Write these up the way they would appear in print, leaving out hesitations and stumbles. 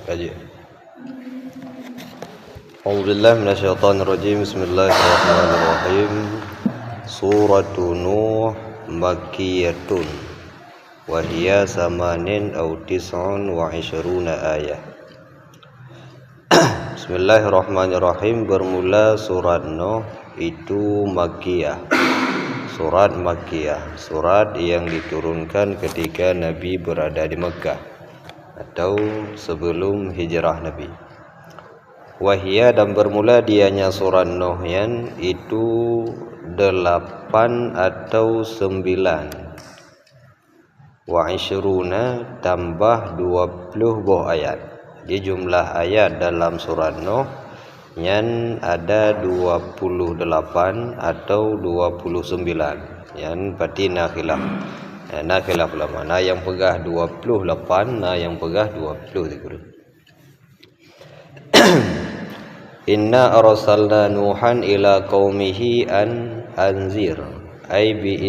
kaji. A'udzubillahi minasyaitonirrajim. Bismillahirrahmanirrahim. Suratu Nuh Makkiyatun wa hiya samanin aw tis'un wa 'ishruna ayah. Bismillahirrahmanirrahim. Bermula surat Nuh itu Makkiyah. Surat Makkiyah, surat yang diturunkan ketika Nabi berada di Mekah atau sebelum hijrah Nabi. Wahia, dan bermula dianya surat Nuh yang itu 8 atau 9. Wa 'ishruna tambah 20 buah ayat. Di jumlah ayat dalam surat Nuh yang ada 28 atau 29. Yang berarti nakhilaf. Nakhilaf ulama. Nah yang pegah 28, nah yang pegah 20 dikuru. Inna arsalna Nuhan ila qaumihi an anzir ay bi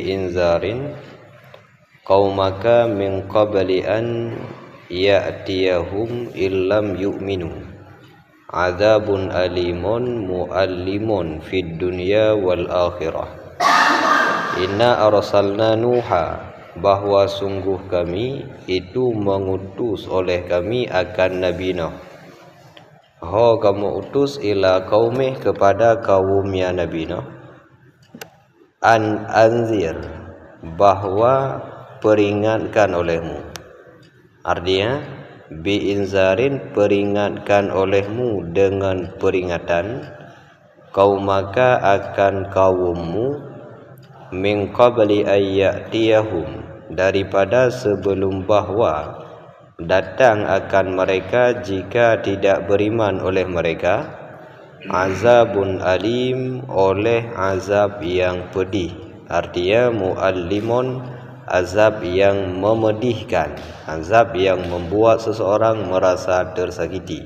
inzarin qaumaka min qabli an ya'tiyahum illam yu'minu azabun alimun muallimun fid dunya wal akhirah. Inna arsalna Nuha, bahwa sungguh kami itu mengutus oleh kami akan Nabi Nuh. Ho, kamu utus ila qaumih, kepada kaumnya Nabi Nuh. An anzir, bahwa peringatkan olehmu. Artinya biinzarin, peringatkan olehmu dengan peringatan, qaumaka akan kaummu, min qabli ayyatiyahum, daripada sebelum bahwa datang akan mereka jika tidak beriman oleh mereka, azabun alim, oleh azab yang pedih. Artinya muallimun, azab yang memedihkan, azab yang membuat seseorang merasa tersakiti.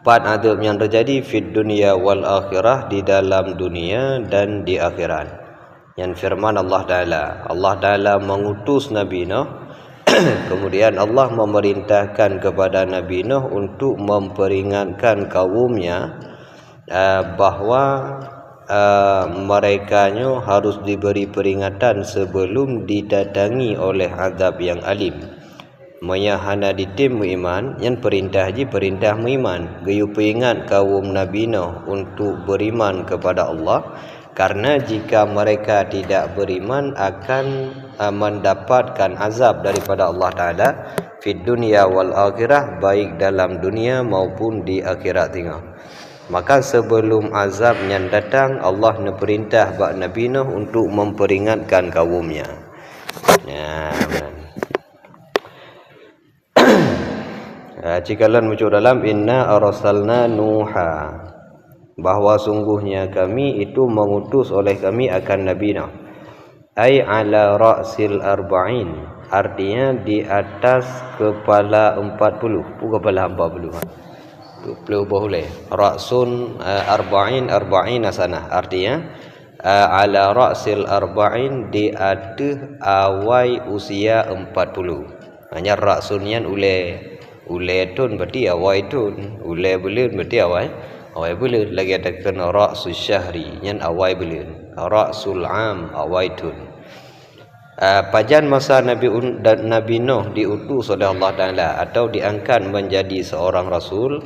4 azab yang terjadi fid dunya wal akhirah, di dalam dunia dan di akhirat. Yang firman Allah Ta'ala mengutus Nabi Nuh. Kemudian Allah memerintahkan kepada Nabi Nuh untuk memperingatkan kaumnya bahwa merekanya harus diberi peringatan sebelum didatangi oleh azab yang alim. Mayahana ditim iman, yang perintah haji perintah iman. Gayu peringat kaum Nabi Nuh untuk beriman kepada Allah, karena jika mereka tidak beriman akan mendapatkan azab daripada Allah Ta'ala fid dunya wal akhirah, baik dalam dunia maupun di akhirat tengah. Maka sebelum azab yang datang, Allah perintah bak Nabi Nuh untuk memperingatkan kaumnya. Cikalan muncul dalam inna arsalna Nuha, bahwa sungguhnya kami itu mengutus oleh kami akan Nabi Nuh. Ay ala ra'sil arba'in, artinya di atas kepala 40, bukan kepala 40. 20 boleh. Ra'sun arba'in, arba'in sanah, artinya ala ra'sil arba'in, di atas awai usia 40. Hanya ra'sunyan ule tun berarti awai tun, ule bulan berarti awai bulan. Lagi ada kena ra'sul syahri, yang awai bulan. Ra'sul am, awai tun. Pajan masa Nabi Nuh diutus oleh Allah Ta'ala atau diangkat menjadi seorang rasul,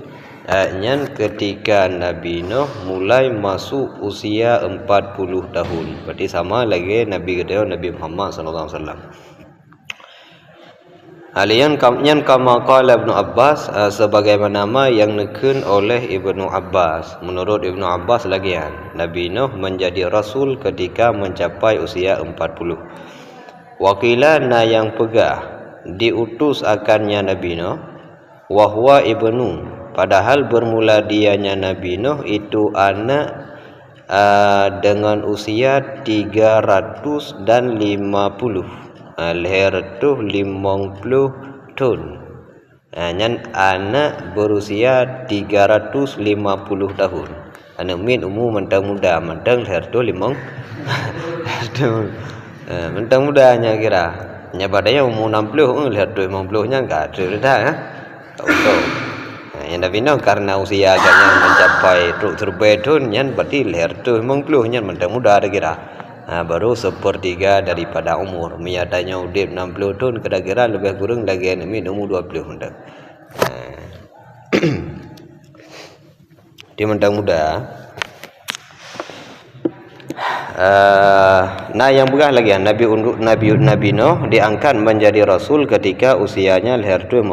yang ketika Nabi Nuh mulai masuk usia 40 tahun. Berarti sama lagi Nabi kedua, Nabi Muhammad sallallahu alaihi wasallam. Alian kamnyan kama qala Ibnu Abbas, sebagaimana yang neken oleh Ibnu Abbas. Menurut Ibnu Abbas lagian, Nabi Nuh menjadi rasul ketika mencapai usia 40. Wakila, na yang pegah diutus akannya Nabi Nuh, wa huwa ibnu, padahal bermula dianya Nabi Nuh itu anak dengan usia 350. Leher tu 50 tahun. Yang anak berusia 350 tahun. Anak min umum mentang muda, mentang leher tu 50. Mentang mudanya kira. nya badanya umur 60 lihat 50 nya enggak ada dah untuk yang Nabi Nuh karena usia agaknya mencapai terbedun nya berarti lihat 50 nya mudah ada kira. Baru sepertiga daripada umur. Miadanya udip 60 tahun kira-kira lebih kurang lagi ini umur 20 mendak. Dia muda. Nah yang begah lagi Nabi Nuh diangkat menjadi rasul ketika usianya lahir 50.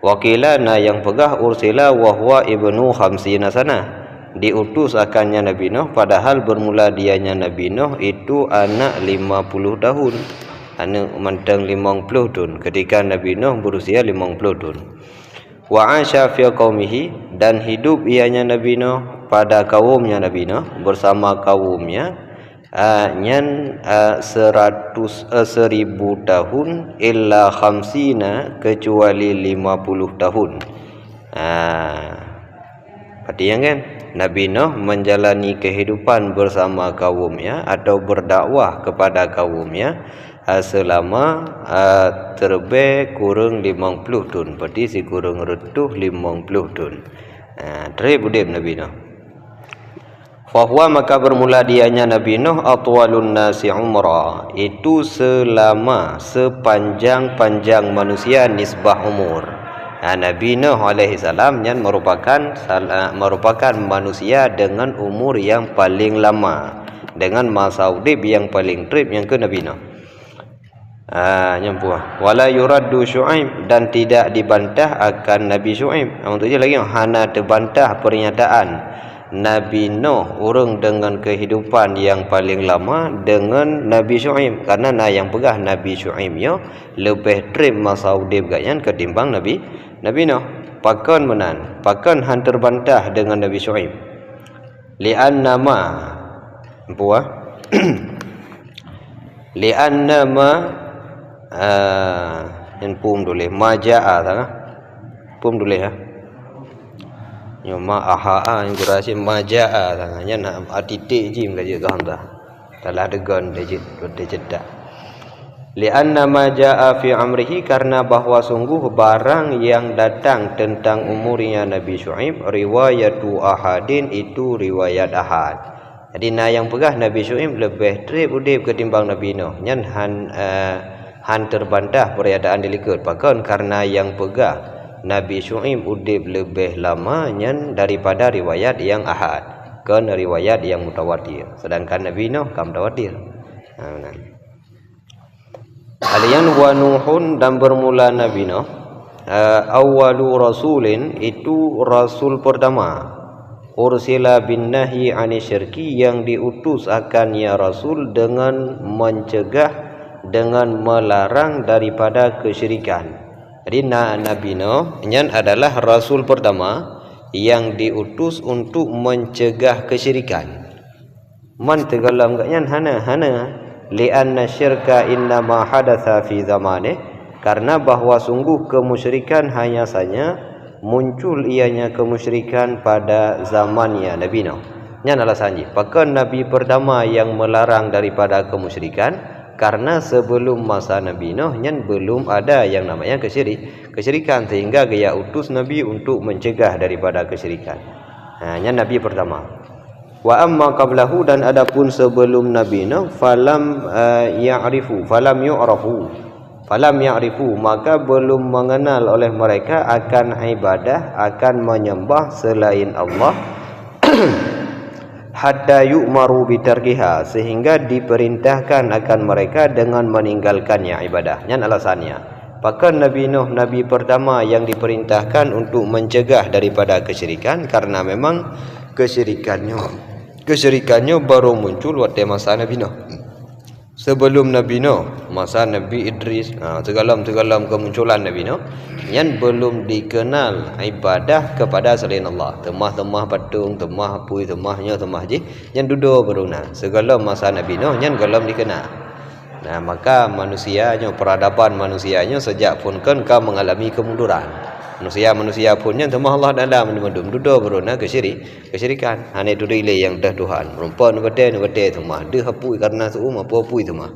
Wakila yang pegah ursila wahwa ibnu khamsina sana. Diutus akannya Nabi Nuh padahal bermula dianya Nabi Nuh itu anak 50 tahun. Anak mentang 50 tahun ketika Nabi Nuh berusia 50 tahun. Wa asya fi qaumihi dan hidup ianya Nabi Nuh pada kaumnya Nabi Nuh bersama kaumnya nyan 1000 tahun illa khamsina kecuali 50 tahun. Artinya kan Nabi Nuh menjalani kehidupan bersama kaumnya atau berdakwah kepada kaumnya selama terlebih kurang 50 tahun. Berarti si kurang retuh 50 tahun. Terhidap Nabi Nuh. Fahuwa maka bermula dianya Nabi Nuh atwalun nasi umra. Itu selama sepanjang-panjang manusia nisbah umur. Nabi Nuh alaihi salam yang merupakan manusia dengan umur yang paling lama, dengan masa hidup yang paling trip yang ke Nabi Nuh. Nyampuah. Wala yuraddu Syuaib dan tidak dibantah akan Nabi Syuaib. Untuk je lagi hana terbantah pernyataan Nabi Nuh orang dengan kehidupan yang paling lama dengan Nabi Syuaib karena yang pegah Nabi Syuaib yo lebih trip masa hidup gaknya ketimbang Nabi Nuh. Pakon menan, pakon han terbantah dengan Nabi Syuaib. Li'anna ma puah li'anna ma yang pum dulu maja'a tah pum dulu ya nyoma aha yang kurasi maja'a tah nya nak atitik jim gaje gam tah telah degan dejit dejedak li'anna ma ja'a fi amrihi karena bahwa sungguh barang yang datang tentang umurnya Nabi Syuaib riwayatu ahadin itu riwayat ahad. Jadi yang pegah Nabi Syuaib lebih trip udip ketimbang Nabi Nuh. Nyan han terbantah periadaan dilikut pakon karena yang pegah Nabi Syuaib udip lebih lama nyan daripada riwayat yang ahad kan riwayat yang mutawatir. Sedangkan Nabi Nuh kam mutawatir. Alian wa Nuhun dan bermula Nabi Nuh awwalu rasulin itu rasul pertama ursila bin nahi ani syirki yang diutus akan ya rasul dengan mencegah dengan melarang daripada kesyirikan. Jadi Nabi Nuh yang adalah rasul pertama yang diutus untuk mencegah kesyirikan. Man tegalam gaknya hana li'anna syirka innama hadatha fi zamane karena bahwa sungguh kemusyrikan hanya saja muncul ianya kemusyrikan pada zamannya Nabi Nuh. Yang alasannya bahkan Nabi pertama yang melarang daripada kemusyrikan karena sebelum masa Nabi Nuh yang belum ada yang namanya kesyirikan sehingga gaya utus Nabi untuk mencegah daripada kesyirikan. Yang Nabi pertama. Wa amma qablahu dan adapun sebelum Nabi Nuh falam ya'rifu maka belum mengenal oleh mereka akan ibadah akan menyembah selain Allah hatta yu'maru bitarkiha sehingga diperintahkan akan mereka dengan meninggalkannya ibadah. Yang alasannya bahkan Nabi Nuh Nabi pertama yang diperintahkan untuk mencegah daripada kesyirikan karena memang kesyirikannya baru muncul waktu masa Nabi Nuh. Sebelum Nabi Nuh masa Nabi Idris segalam kemunculan Nabi Nuh yang belum dikenal ibadah kepada selain Allah. Temah patung, temah apui, temahnya temah je yang duduk beruna. Segala masa Nabi Nuh yang galam dikenal. Maka manusianya peradaban manusianya sejak pun kan mengalami kemunduran. Manusia pun yang temah Allah dalam mendum duduk beruna kesyirikan. Hanya duduk ile yang dah Tuhan. Rupa nubete temah. Dia apui karena suum apa apui temah.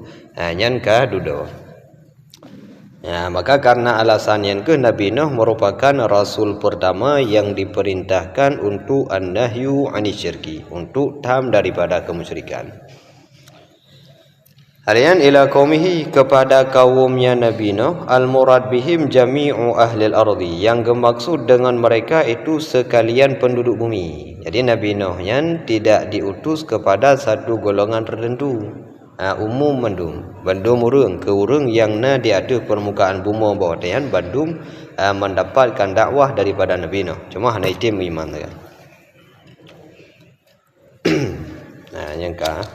Yang ka duduk. Ya, maka karena alasan yang ke Nabi Nuh merupakan rasul pertama yang diperintahkan untuk an-nahyu anisyirki, untuk tam daripada kemusyrikan. Halian ila qaumihi, kepada kaumnya Nabi Nuh, al-murad bihim jami'u ahlil ardi, yang bermaksud dengan mereka itu sekalian penduduk bumi. Jadi Nabi Nuh yang tidak diutus kepada satu golongan tertentu. Umum bandum urang ke urang yang na di atas permukaan bumi bawah tian bandum mendapatkan dakwah daripada Nabi Nuh. Cuma hanya itim iman saja. Nah, yang ka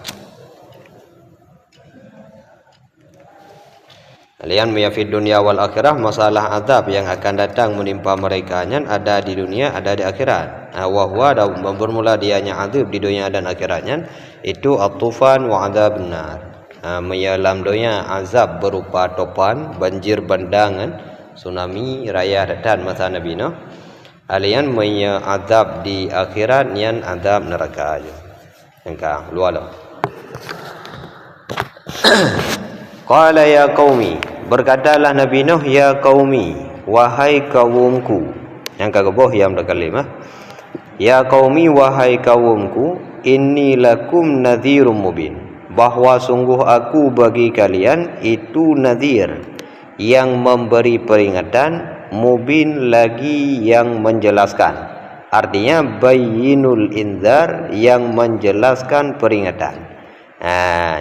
Kalian meyafid dunia wal akhirah, masalah azab yang akan datang menimpa mereka nya ada di dunia, ada di akhirat. Wahwa dan bermula dianya azab di dunia dan akhiratnya itu at-tufan wa azabun nar. Menyalam dunia azab berupa topan, banjir bandangan, tsunami, raya datang masa Nabi Nuh. Kalian azab di akhirat nyan azab neraka aja. Engkau luar. Qala ya qaumi, berkatalah Nabi Nuh, ya qaumi, wahai kaumku. Yang kagak yang berkalimah, ya qaumi, wahai kaumku, inni lakum nadhirum mubin, bahwa sungguh aku bagi kalian itu nadhir, yang memberi peringatan, mubin lagi yang menjelaskan. Artinya bayyinul inzar, yang menjelaskan peringatan.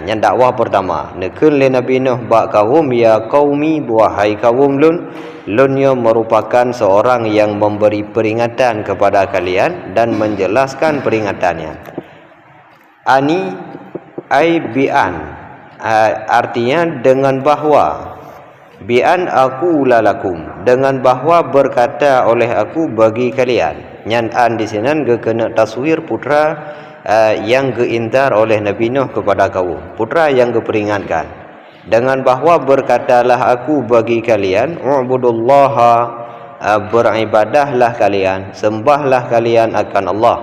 Yang dakwah pertama nekun le Nabi Nuh ba kaum, ya qaumi, wahai kaum lunnya merupakan seorang yang memberi peringatan kepada kalian dan menjelaskan peringatannya. Ani ai bi'an, artinya dengan bahwa, bi'an aku lalakum, dengan bahwa berkata oleh aku bagi kalian. Nyan an di sini kena taswir putra yang geintar oleh Nabi Nuh kepada kaum, putra yang geperingatkan dengan bahwa berkatalah aku bagi kalian, u'budullaha, beribadahlah kalian, sembahlah kalian akan Allah,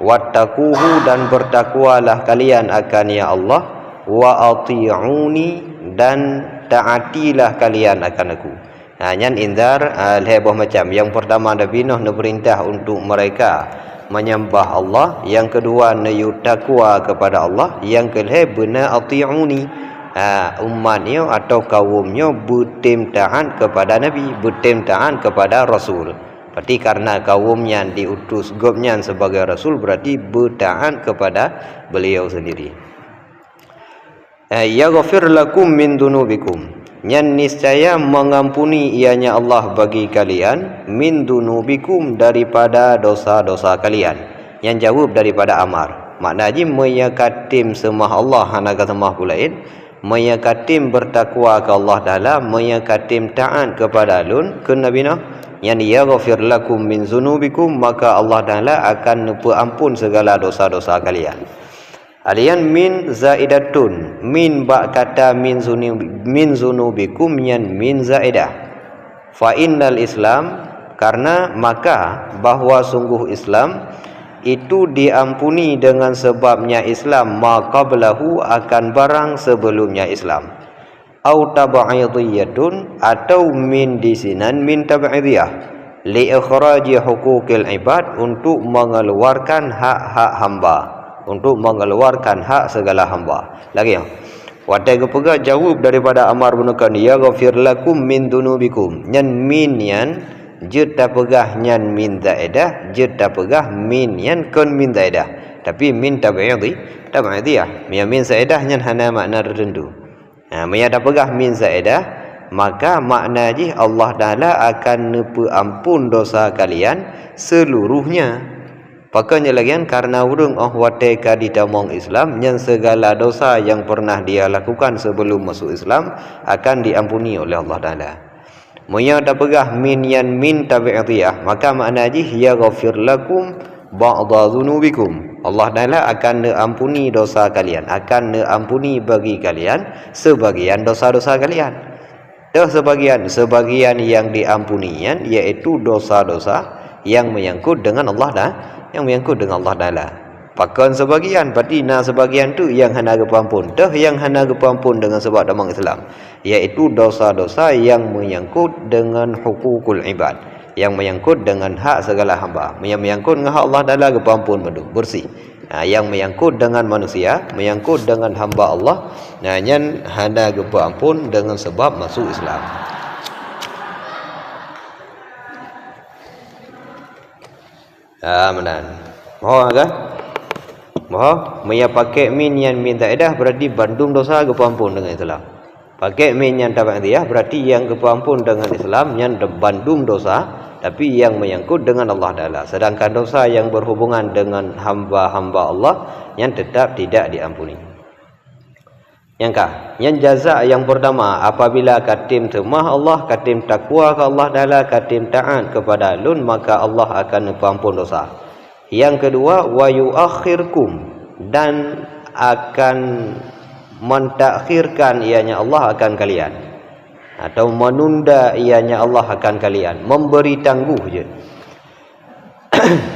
wattaquhu, dan bertakwalah kalian akan ya Allah, wa ati'uni, dan taatilah kalian akan aku. Nyan indar lebih macam yang pertama Nabi Nuh perintah untuk mereka menyembah Allah, yang kedua nayu takwa kepada Allah, yang kelih benar ati'uni, umatnya atau kaumnya bertim taat kepada Nabi, bertim taat kepada Rasul. Berarti karena kaumnya diutus gobnya sebagai Rasul, berarti bertaat kepada beliau sendiri. Yaghfir lakum min dunubikum, nyan niscaya mengampuni ianya Allah bagi kalian, min dunubikum, daripada dosa-dosa kalian. Yang jawab daripada amar, maknanya meyakatim semah Allah hanaga semah pulain, meyakatim bertakwa ke Allah Ta'ala, meyakatim taat kepada lun ke Nabi Nuh, yang yaghfir lakum min dunubikum, maka Allah Ta'ala akan nepu ampun segala dosa-dosa kalian. Alian min zaidatun, min ba kata min zunubikum, yan min zaidah. Fa innal Islam, karena maka bahwa sungguh Islam itu diampuni dengan sebabnya Islam, ma qablahu, akan barang sebelumnya Islam. Au tab'idiyatun, atau min disinan min tab'idiyah, li ikhraji huquqil ibad, untuk mengeluarkan hak-hak hamba, untuk mengeluarkan hak segala hamba. Lagi ya. Watai kepega jawab daripada Amar bin Khan, ya ghafir lakum min dunubikum. Nyan min yan jeta pegah nyan min zaidah, jeta pegah min yan kun min zaidah. Tapi min tab'idiyah. Min zaidah nyan hana makna tertentu. Ada pegah min zaidah, maka makna ji Allah Taala akan nepu ampun dosa kalian seluruhnya. Pakanya lagian karena urung watai di damong Islam, yang segala dosa yang pernah dia lakukan sebelum masuk Islam akan diampuni oleh Allah Taala. Moya dah pegah min yan min tabi'atiyah, maka makna ji ya ghafir lakum ba'dha dzunubikum. Allah Taala akan ampuni dosa kalian, akan ampuni bagi kalian sebagian dosa-dosa kalian. Sebagian yang diampuninya yaitu dosa-dosa yang menyangkut dengan Allah Taala, yang menyangkut dengan Allah Ta'ala. Pakon sebagian, berarti na sebagian tu yang hana kepampun. Dah yang hana kepampun dengan sebab damang Islam, iaitu dosa-dosa yang menyangkut dengan hukukul ibad, yang menyangkut dengan hak segala hamba, yang menyangkut dengan hak Allah Taala kepampun bersih. Yang menyangkut dengan manusia, menyangkut dengan hamba Allah, nyan hana kepampun dengan sebab masuk Islam. Menan. Mohon ke? Mohon maya pakai min yang minta edah berarti bandum dosa kepampun dengan Islam. Pakai min yang dapat dia berarti yang kepampun dengan Islam yang bandum dosa, tapi yang menyangkut dengan Allah Taala. Sedangkan dosa yang berhubungan dengan hamba-hamba Allah yang tetap tidak diampuni. Yang kah? Yang jaza yang pertama, apabila katim temah Allah, katim takwa ke Allah Taala, katim taat kepada Lun, maka Allah akan mengampun dosa. Yang kedua, wa yuakhirkum, dan akan mentakhirkan ianya Allah akan kalian, atau menunda ianya Allah akan kalian, memberi tangguh je.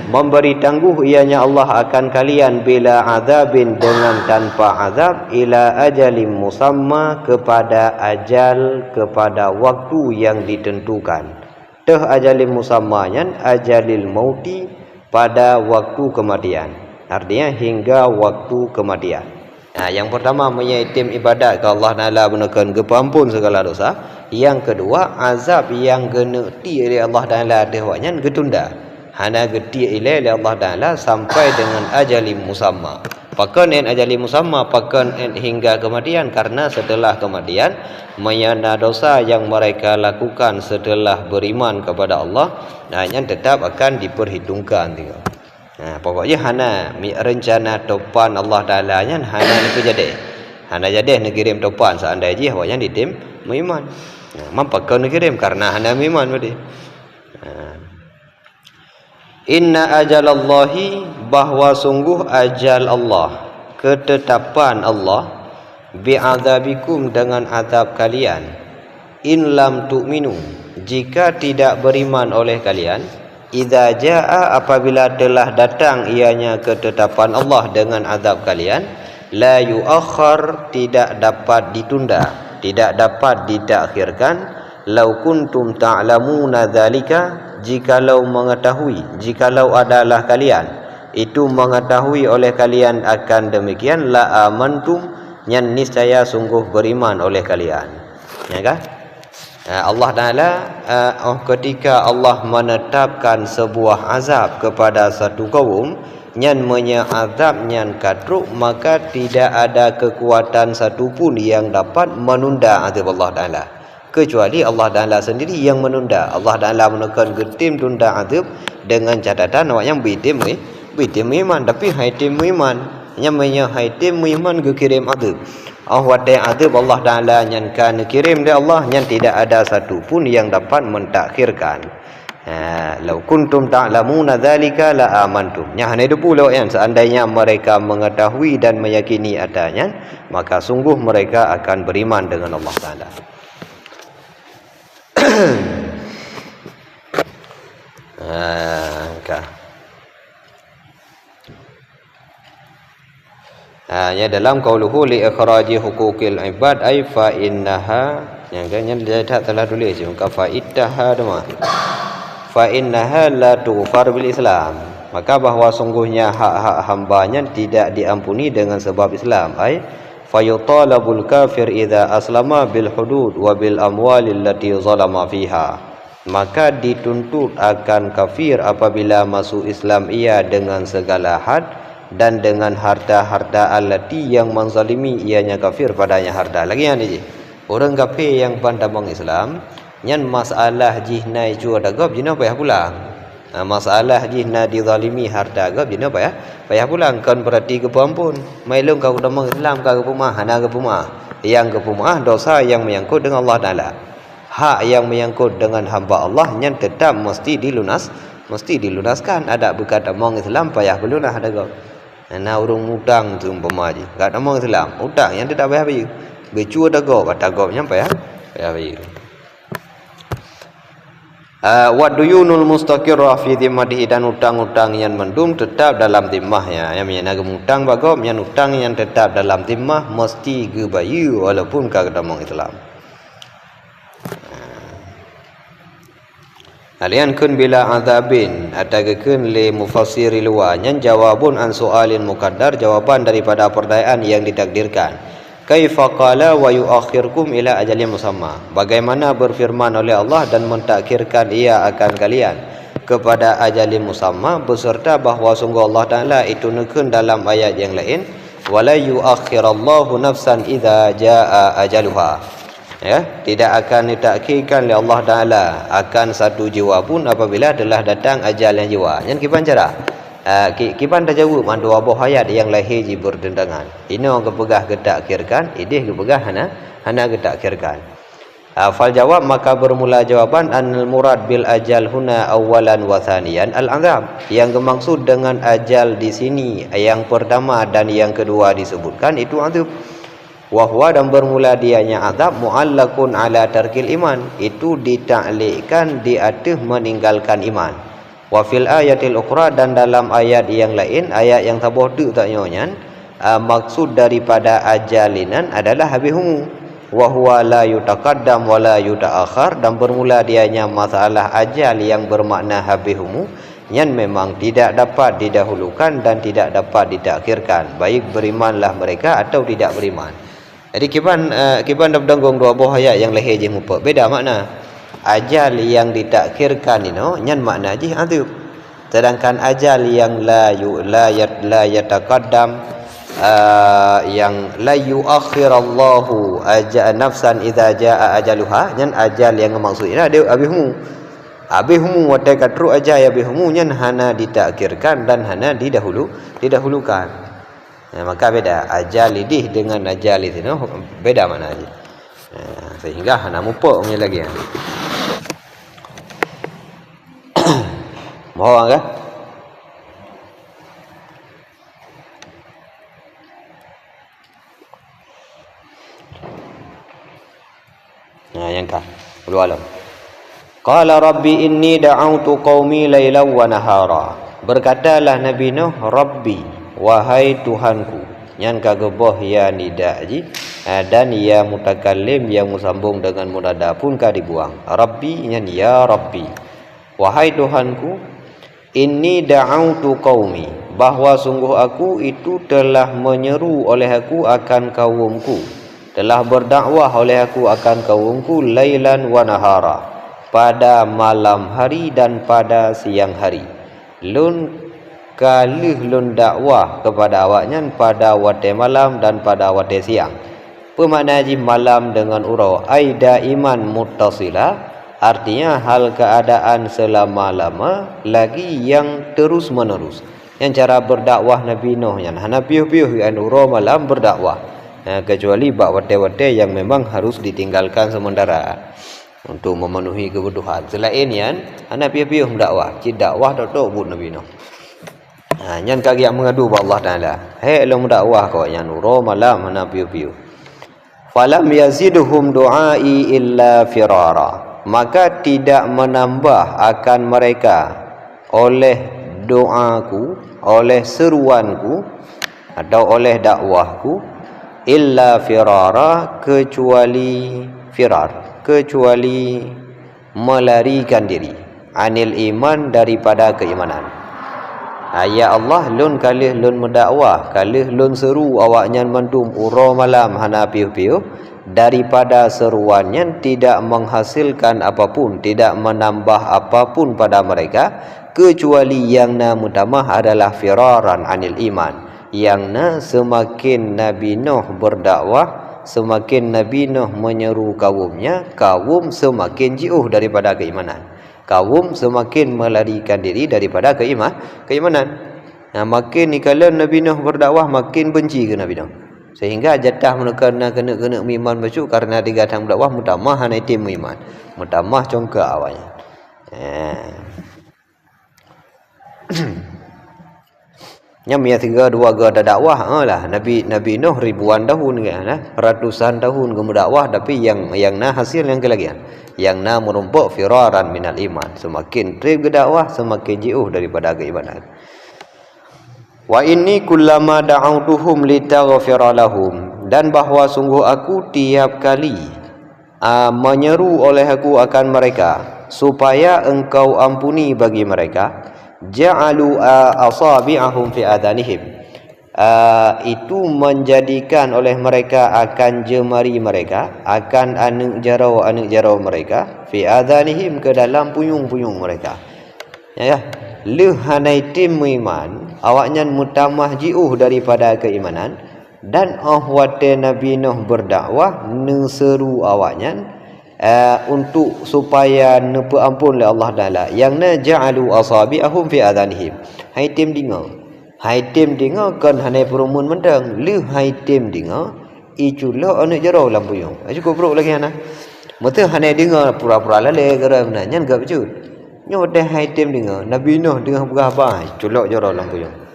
Memberi tangguh ianya Allah akan kalian bila azabin, dengan tanpa azab, ila ajalim musamma, kepada ajal, kepada waktu yang ditentukan. Teh ajalim musammanya ajalil mauti, pada waktu kematian, artinya hingga waktu kematian. Yang pertama menyaitim ibadat ke Allah Taala menekan kepampun segala dosa. Yang kedua, azab yang kena ti oleh Allah Taala dewanya getunda, hana geti oleh Allah Taala sampai dengan ajalim musamma. Pakan en ajalim musamma, pakan en hingga kematian, karena setelah kematian menyana dosa yang mereka lakukan setelah beriman kepada Allah, yang tetap akan diperhitungkan. Pokoknya hana rencana topan Allah Taala nya hana itu jadi. Hana jadi negirim topan seandainya awaknya ditim beriman. Mampakkan negirim karena hana beriman berarti. Inna ajalallahi, bahwa sungguh ajal Allah, ketetapan Allah, bi'adzabikum, dengan azab kalian, in lam tu'minu, jika tidak beriman oleh kalian, idza jaa, apabila telah datang ianya ketetapan Allah dengan azab kalian, la yuakhir, tidak dapat ditunda, tidak dapat ditakhirkan, lau kuntum ta'lamuna dzalika, jikalau mengetahui, jikalau adalah kalian itu mengetahui oleh kalian akan demikian, la amantum, yang niscaya sungguh beriman oleh kalian. Ya kan? Allah Taala ketika Allah menetapkan sebuah azab kepada satu kaum, yang menyazab yang kadruk, maka tidak ada kekuatan satupun yang dapat menunda azab Allah Taala, kecuali Allah Taala sendiri yang menunda. Allah Taala menekan getim tunda azab dengan catatan awak yang bitim iman, tapi haitim iman nyamanya haitim iman ke kirim azab. Watai azab Allah Taala yang kan kirim dari Allah, yang tidak ada satu pun yang dapat mentakhirkan. Lau kuntum ta'lamuna dzalika la amantum. Nya hanya itu pula yang seandainya mereka mengetahui dan meyakini adanya, maka sungguh mereka akan beriman dengan Allah Taala. Ya dalam qauluhu li ikhraji huquqil ibad ay fa innaha, yang dia telah tulis muka fa ittaha dema fa innaha la tughfar bil Islam, maka bahwa sungguhnya hak-hak hambanya tidak diampuni dengan sebab Islam. Ay fayutalabul kafir idza aslama bil hudud wa bil amwalil lati zalama fiha, maka dituntut akan kafir apabila masuk Islam ia dengan segala had dan dengan harta-harta allati yang menzalimi ianya kafir padanya harta. Lagi ni orang kafir yang pandang Islam nyan masalah jihnai jua dagap jina payah pulang. Masalah jihna dizalimi harta agap jina payah pulang, kan berarti kepampun mailung kau damang Islam kau kepumah hana kepumah, yang kepumah dosa yang menyangkut dengan Allah Taala, hak yang menyangkut dengan hamba Allah yang tetap mesti dilunaskan. Ada berkata damang Islam payah berlunas dagap. Nah urung hutang tu umpama je kat damang Islam, hutang yang tidak payah bayar, becua dagap yang payah bayar. Wa duyunul mustaqirrah fi dhimmatihi, dan utang-utang yang mendum tetap dalam zimmahnya. Yang menyana gemutang bagom yang utang yang tetap dalam zimmah mesti gebayu walaupun kagadamong Islam. Alian kun bila azabin atagakeun li mufassiri luar yang jawabun an soalin muqaddar, jawaban daripada perdayaan yang ditakdirkan. Kaifa qala wa yuakhirkum ila ajalin musamma, bagaimana berfirman oleh Allah dan mentakhirkan ia akan kalian kepada ajalin musamma, beserta bahawa sungguh Allah Taala itu nekun dalam ayat yang lain, wala yuakhirallahu nafsan idza jaa ajaluha. Ya, tidak akan ditakhirkan oleh Allah Taala akan satu jiwa pun apabila telah datang ajal yang jiwa. Yang kiban cara kiban dah jawab mandu abah ayat yang lahir ji berdendangan. Ini orang kepegah ketakhirkan, idih kepegah hana ketakhirkan. Fal jawab, maka bermula jawaban anil murad bil ajal huna awalan wa thaniyan al azab, yang bermaksud dengan ajal di sini yang pertama dan yang kedua disebutkan itu azab. Wahwa, dan bermula dianya azab muallakun ala tarkil iman, itu ditaklikkan di atas meninggalkan iman. Wa fil ayatil ukhra, dan dalam ayat yang lain, ayat yang tabah tu tak nyonya, maksud daripada ajalinan adalah habihumu. Wa huwa la yutaqaddam wa la yutaakhir, dan bermula dianya masalah ajal yang bermakna habihumu, yang memang tidak dapat didahulukan dan tidak dapat ditakhirkan, baik berimanlah mereka atau tidak beriman. Jadi kiban dah berdanggung dua buah ayat yang lahir je mupa. Beda makna. Ajal yang ditakhirkan ini nyan makna je azab. Sedangkan ajal yang la yataqaddam, yang la yuakhirallahu nafsan idza jaa ajaluha, nyan ajal yang maksud ini ada abihumu. Abihumu wa takatru ajal abihumu nyan hana ditakhirkan dan hana didahulukan. Maka beda ajal lidih dengan ajal itu, beda mana aja. Sehingga hana mupuk punya lagi. Mohon kah? Yang kah? Ulu alam. Qala rabbi inni da'autu qaumi lailan wa nahara. Berkatalah Nabi Nuh, Rabbi, wahai Tuhanku, yang kageboh ya nida ji, dan ya mutakallim yang musambung dengan munada pun ka dibuang. Rabbi yang ya Rabbi, wahai Tuhanku, inni da'autu qaumi, bahwa sungguh aku itu telah menyeru oleh aku akan kaumku, telah berdakwah oleh aku akan kaumku, lailan wa nahara, pada malam hari dan pada siang hari. Lun kalih lun dakwah kepada awaknya pada waktu malam dan pada waktu siang. Pemakna ji malam dengan urau aida iman muttasila, artinya hal keadaan selama-lama lagi yang terus menerus. Yang cara berdakwah Nabi Nuh yang hana piuh-piuh yang urau malam berdakwah, kecuali bak waktu-waktu yang memang harus ditinggalkan sementara untuk memenuhi kebutuhan. Selain yang hana piuh-piuh dakwah, ci dakwah tok but Nabi Nuh. Yang kaki yang mengadu kepada Allah Ta'ala, hei lu mendakwah kau yang nuro malam mana piu-piu. Falam yaziduhum du'ai illa firara, maka tidak menambah akan mereka oleh doaku, oleh seruanku atau oleh dakwahku, illa firara, kecuali firar, kecuali melarikan diri, anil iman, daripada keimanan. Ya Allah, lun kalih lun mendakwah, kalih lun seru awaknya mendum uro malam hana piu-piu, daripada seruannya tidak menghasilkan apapun, tidak menambah apapun pada mereka, kecuali yang utama adalah firaran anil iman, yang semakin Nabi Nuh berdakwah, semakin Nabi Nuh menyeru kaumnya, kaum semakin jauh daripada keimanan. Kaum semakin melarikan diri daripada keimanan. Makin ni kalau Nabi Nuh berdakwah, makin benci ke Nabi Nuh. Sehingga jatah mereka kena iman masuk karena digatang berdakwah mutamah hana itim iman. Mutamah congkak awalnya. nya mia 3 2 ga dakwah lah Nabi Nuh ribuan tahun kan ratusan tahun kamu dakwah tapi yang na hasil yang kelagian yang na merumpuk firaran minal iman semakin trip ke dakwah semakin jauh daripada keimanan. Wa inni kullama da'autuhum litaghfira lahum dan bahwa sungguh aku tiap kali menyeru oleh aku akan mereka supaya engkau ampuni bagi mereka ja'alu asabi'ahum fi adanihim itu menjadikan oleh mereka akan jemari mereka akan anak jarau mereka fi adanihim ke dalam puyung-puyung mereka ya lehanai tim iman awaknya mutamah jiuh daripada keimanan dan ahwate Nabi Nuh berdakwah neseru awaknya untuk supaya nepe ampun oleh Allah Taala yang na ja'alu asabi'ahum fi adanihim hai tim dinga kan hanai perumun mendang le hai tim dinga iculo anak jarau lampuyung cukup bro lagi ana mete hanai dinga pura-pura lale gara benarnya enggak betul nyo dah hai tim dinga Nabi Nuh dengan berapa culok jarau lampuyung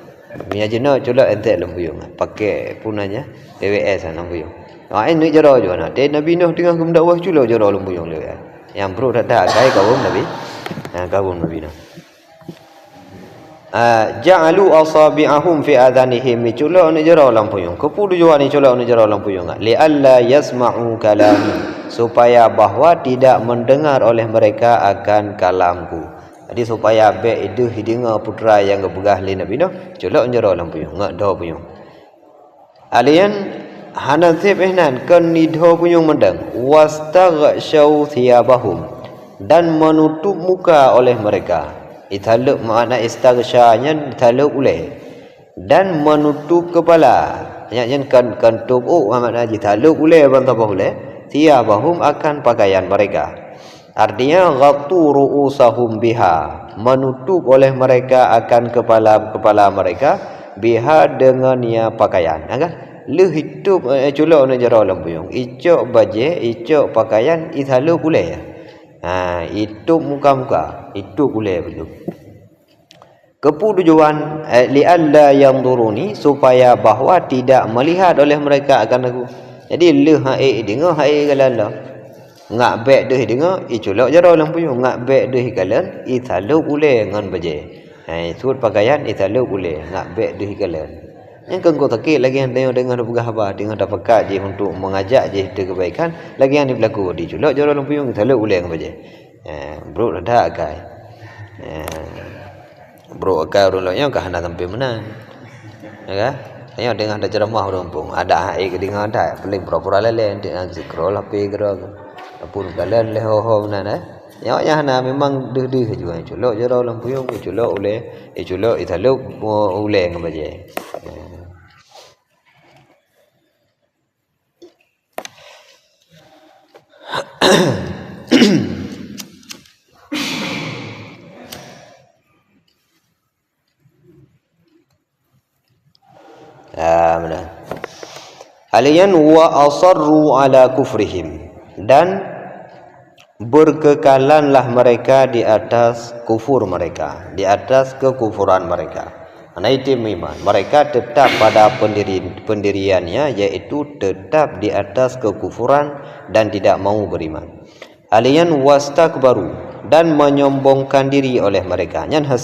Mia jena culak entek lampuyung pakai punanya DWS lampuyung. Ini jarau juga nak. Nabi Nuh dengan mendakwah culak jarau lampuyung le. Yang bro tak kai kaum Nabi. Kaum Nabi Nuh. Ja'alu asabi'ahum fi adhanihim culak ni jarau lampuyung. Kepudu juga ni culak ni jarau lampuyung. Li alla yasma'u kalami supaya bahwa tidak mendengar oleh mereka akan kalamku. Jadi supaya baik itu hidinga putra yang gebegah li Nabi Nuh culak njero lampuyung ngak dah puyung alian hanathib ihnan kan nidho puyung mendang wastaghshaw thiyabahum dan menutup muka oleh mereka ithaluk makna istaghsyanya ithaluk uleh dan menutup kepala yang kan tubuh makna ithaluk uleh bantapah uleh thiyabahum akan pakaian mereka. Artinya ghattu ru'usahum biha menutup oleh mereka akan kepala mereka biha dengan ia pakaian kan le hidup culak na jarau lampuyung icok baje icok pakaian ithalu boleh itu muka itu boleh betul kepu tujuan li alla yanzuruni supaya bahwa tidak melihat oleh mereka akan aku jadi le hae dengar hae galala ngak bek deh dengar iculak jarau lampuyung ngak bek deh kalan ithalu boleh ngan baje sud pakaian ithalu boleh ngak bek deh kalan yang kan kau takik lagi yang dengan bergah apa dengan dapat pekat je untuk mengajak je kebaikan lagi yang berlaku diculak jarau lampuyung ithalu boleh ngan baje bro dah akai bro akai rolanya kah nak sampai mana ya kan dengan ada ceramah rompong ada ai ke dengan ada paling pura-pura lele dengan scroll HP gerak pun kalian leh ho mana ya na memang deh juga culok jarau lampuyung culok oleh culok ithaluk oleh ngabaje benar alian wa asarru ala kufrihim dan berkekalanlah mereka di atas kufur mereka, di atas kekufuran mereka. Itu iman. Mereka tetap pada pendiriannya, yaitu tetap di atas kekufuran dan tidak mau beriman. Alian wastakbaru dan menyombongkan diri oleh mereka. Yang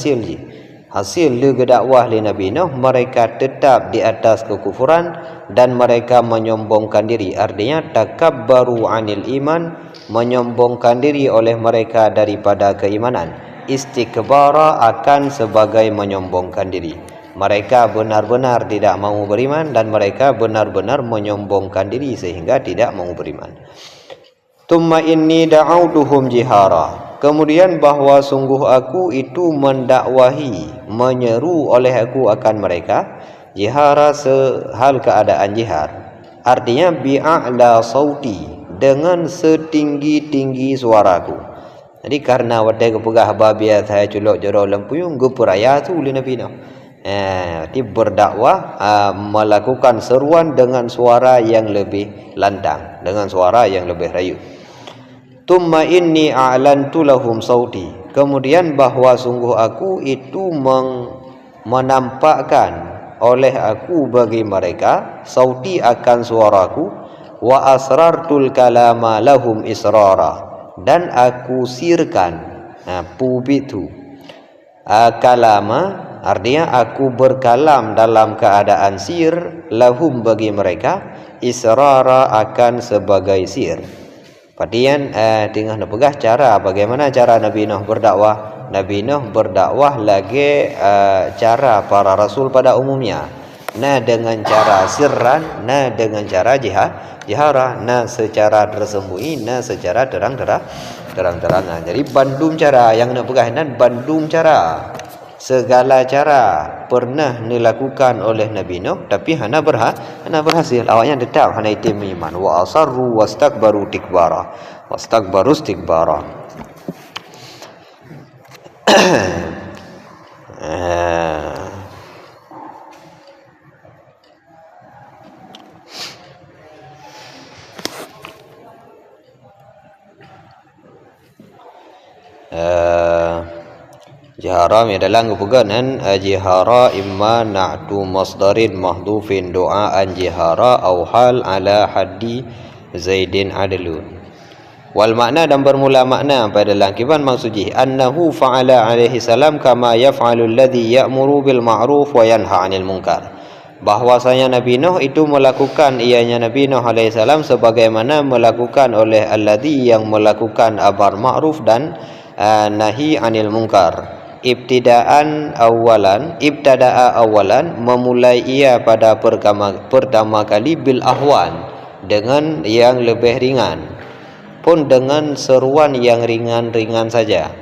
hasil dakwah li Nabi Nuh mereka tetap di atas kekufuran dan mereka menyombongkan diri. Artinya takabbaru anil iman, menyombongkan diri oleh mereka daripada keimanan. Istikbara akan sebagai menyombongkan diri. Mereka benar-benar tidak mau beriman dan mereka benar-benar menyombongkan diri sehingga tidak mau beriman. Tumma inni da'autuhum jihara. Kemudian bahwa sungguh aku itu mendakwahi, menyeru oleh aku akan mereka jihara sehal keadaan jihar. Artinya bi'a'la sauti, dengan setinggi-tinggi suaraku. Jadi karena wadai kepegah babia saya culok jarau lampuyung gepuraya tu oleh Nabi Nuh. Jadi berdakwah melakukan seruan dengan suara yang lebih lantang, dengan suara yang lebih rayu. Tumma inni a'lantu lahum sauti. Kemudian bahwa sungguh aku itu menampakkan oleh aku bagi mereka sauti akan suaraku, wa asrartul kalama lahum israra, dan aku sirkan pubitu kalama, artinya aku berkalam dalam keadaan sir, lahum bagi mereka, israra akan sebagai sir. Padian tengah nak pegah cara bagaimana cara Nabi Nuh berdakwah. Nabi Nuh berdakwah lagi cara para rasul pada umumnya. Nah dengan cara sirran, nah dengan cara jihara, nah secara tersembunyi, nah secara terang-terangan. Jadi bandum cara yang nak pegah nan bandum cara. Segala cara pernah dilakukan oleh Nabi Nuh, tapi hana berhasil. Awaknya tetap hana itim iman. Wa asarru wastakbaru tikbara. Wastakbaru istikbara. Jihara mi dalam kepeganan jihara imma na'tu masdarin mahdhufin du'aan jihara au hal ala haddi zaidin adlun. Wal makna dan bermula makna pada dalam kiban maksudih annahu fa'ala alaihi salam kama yaf'alu alladhi ya'muru bil ma'ruf wa yanha 'anil munkar. Bahwasanya Nabi Nuh itu melakukan ianya Nabi Nuh alaihi salam sebagaimana melakukan oleh alladhi yang melakukan amar ma'ruf dan nahi 'anil munkar. Ibtidaan awalan, ibtada'a awalan, memulai ia pada pertama kali bil ahwan, dengan yang lebih ringan, pun dengan seruan yang ringan-ringan saja.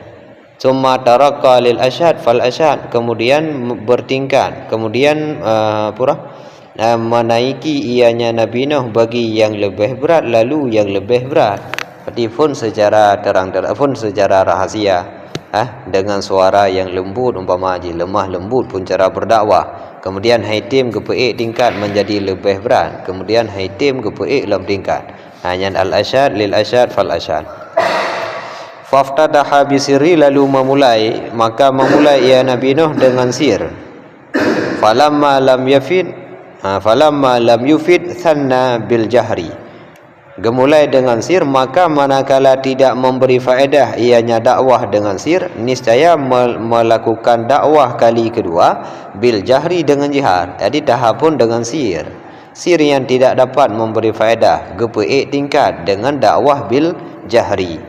Summa taraqqa lil asyad fal asyad, kemudian bertingkat, kemudian menaiki ianya Nabi Nuh bagi yang lebih berat, lalu yang lebih berat. Seperti pun secara terang-terang, pun secara rahasia, dengan suara yang lembut, umpama haji lemah lembut pun cara berdakwah. Kemudian haitim kepeik tingkat menjadi lebih berat, kemudian haitim kepeik dalam tingkat. Hanya al-asyad lil asyad fal asyad. Faftadaha bisirri, lalu memulai, maka memulai ia Nabi Nuh dengan sir. Falamma lam yufid thanna bil jahri. Gemulai dengan sir, maka manakala tidak memberi faedah ianya dakwah dengan sir, niscaya melakukan dakwah kali kedua bil jahri, dengan jihar. Jadi tahap pun dengan sir. Sir yang tidak dapat memberi faedah, gepeik tingkat dengan dakwah bil jahri.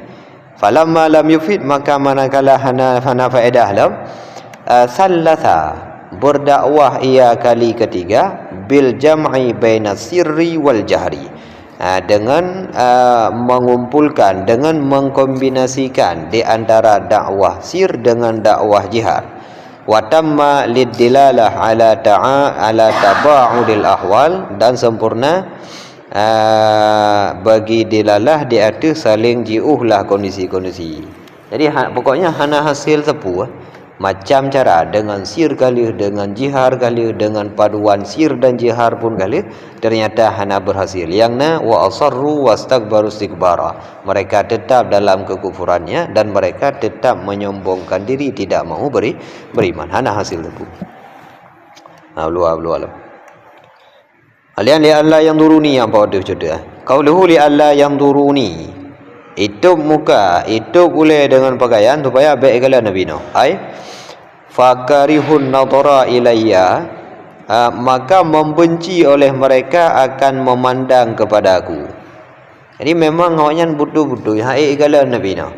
Falamma lam yufid, maka manakala hana faedah lam, sallatha, berdakwah ia kali ketiga bil jam'i baina sirri wal jahri, dengan mengumpulkan, dengan mengkombinasikan di antara dakwah sir dengan dakwah jihar. Wa tamma lidilalah ala taba'udil ahwal, dan sempurna bagi dilalah di atas saling jiuhlah kondisi-kondisi. Jadi pokoknya hana hasil tepu macam cara dengan sir kali, dengan jihar kali, dengan paduan sir dan jihar pun kali, ternyata hana berhasil. Yang na wa asarru wastakbaru istikbara, mereka tetap dalam kekufurannya dan mereka tetap menyombongkan diri, tidak mau beriman. Hana hasil tepu. Allahu alam. Alian li alla yang duruni yang pada jodoh. Qauluhu li alla yang duruni, itu muka itu boleh dengan pakaian supaya baik kala Nabi Nuh. Ai fakarihun nadara ilayya, maka membenci oleh mereka akan memandang kepadaku. Jadi memang awaknya betul-betul hai kala Nabi Nuh.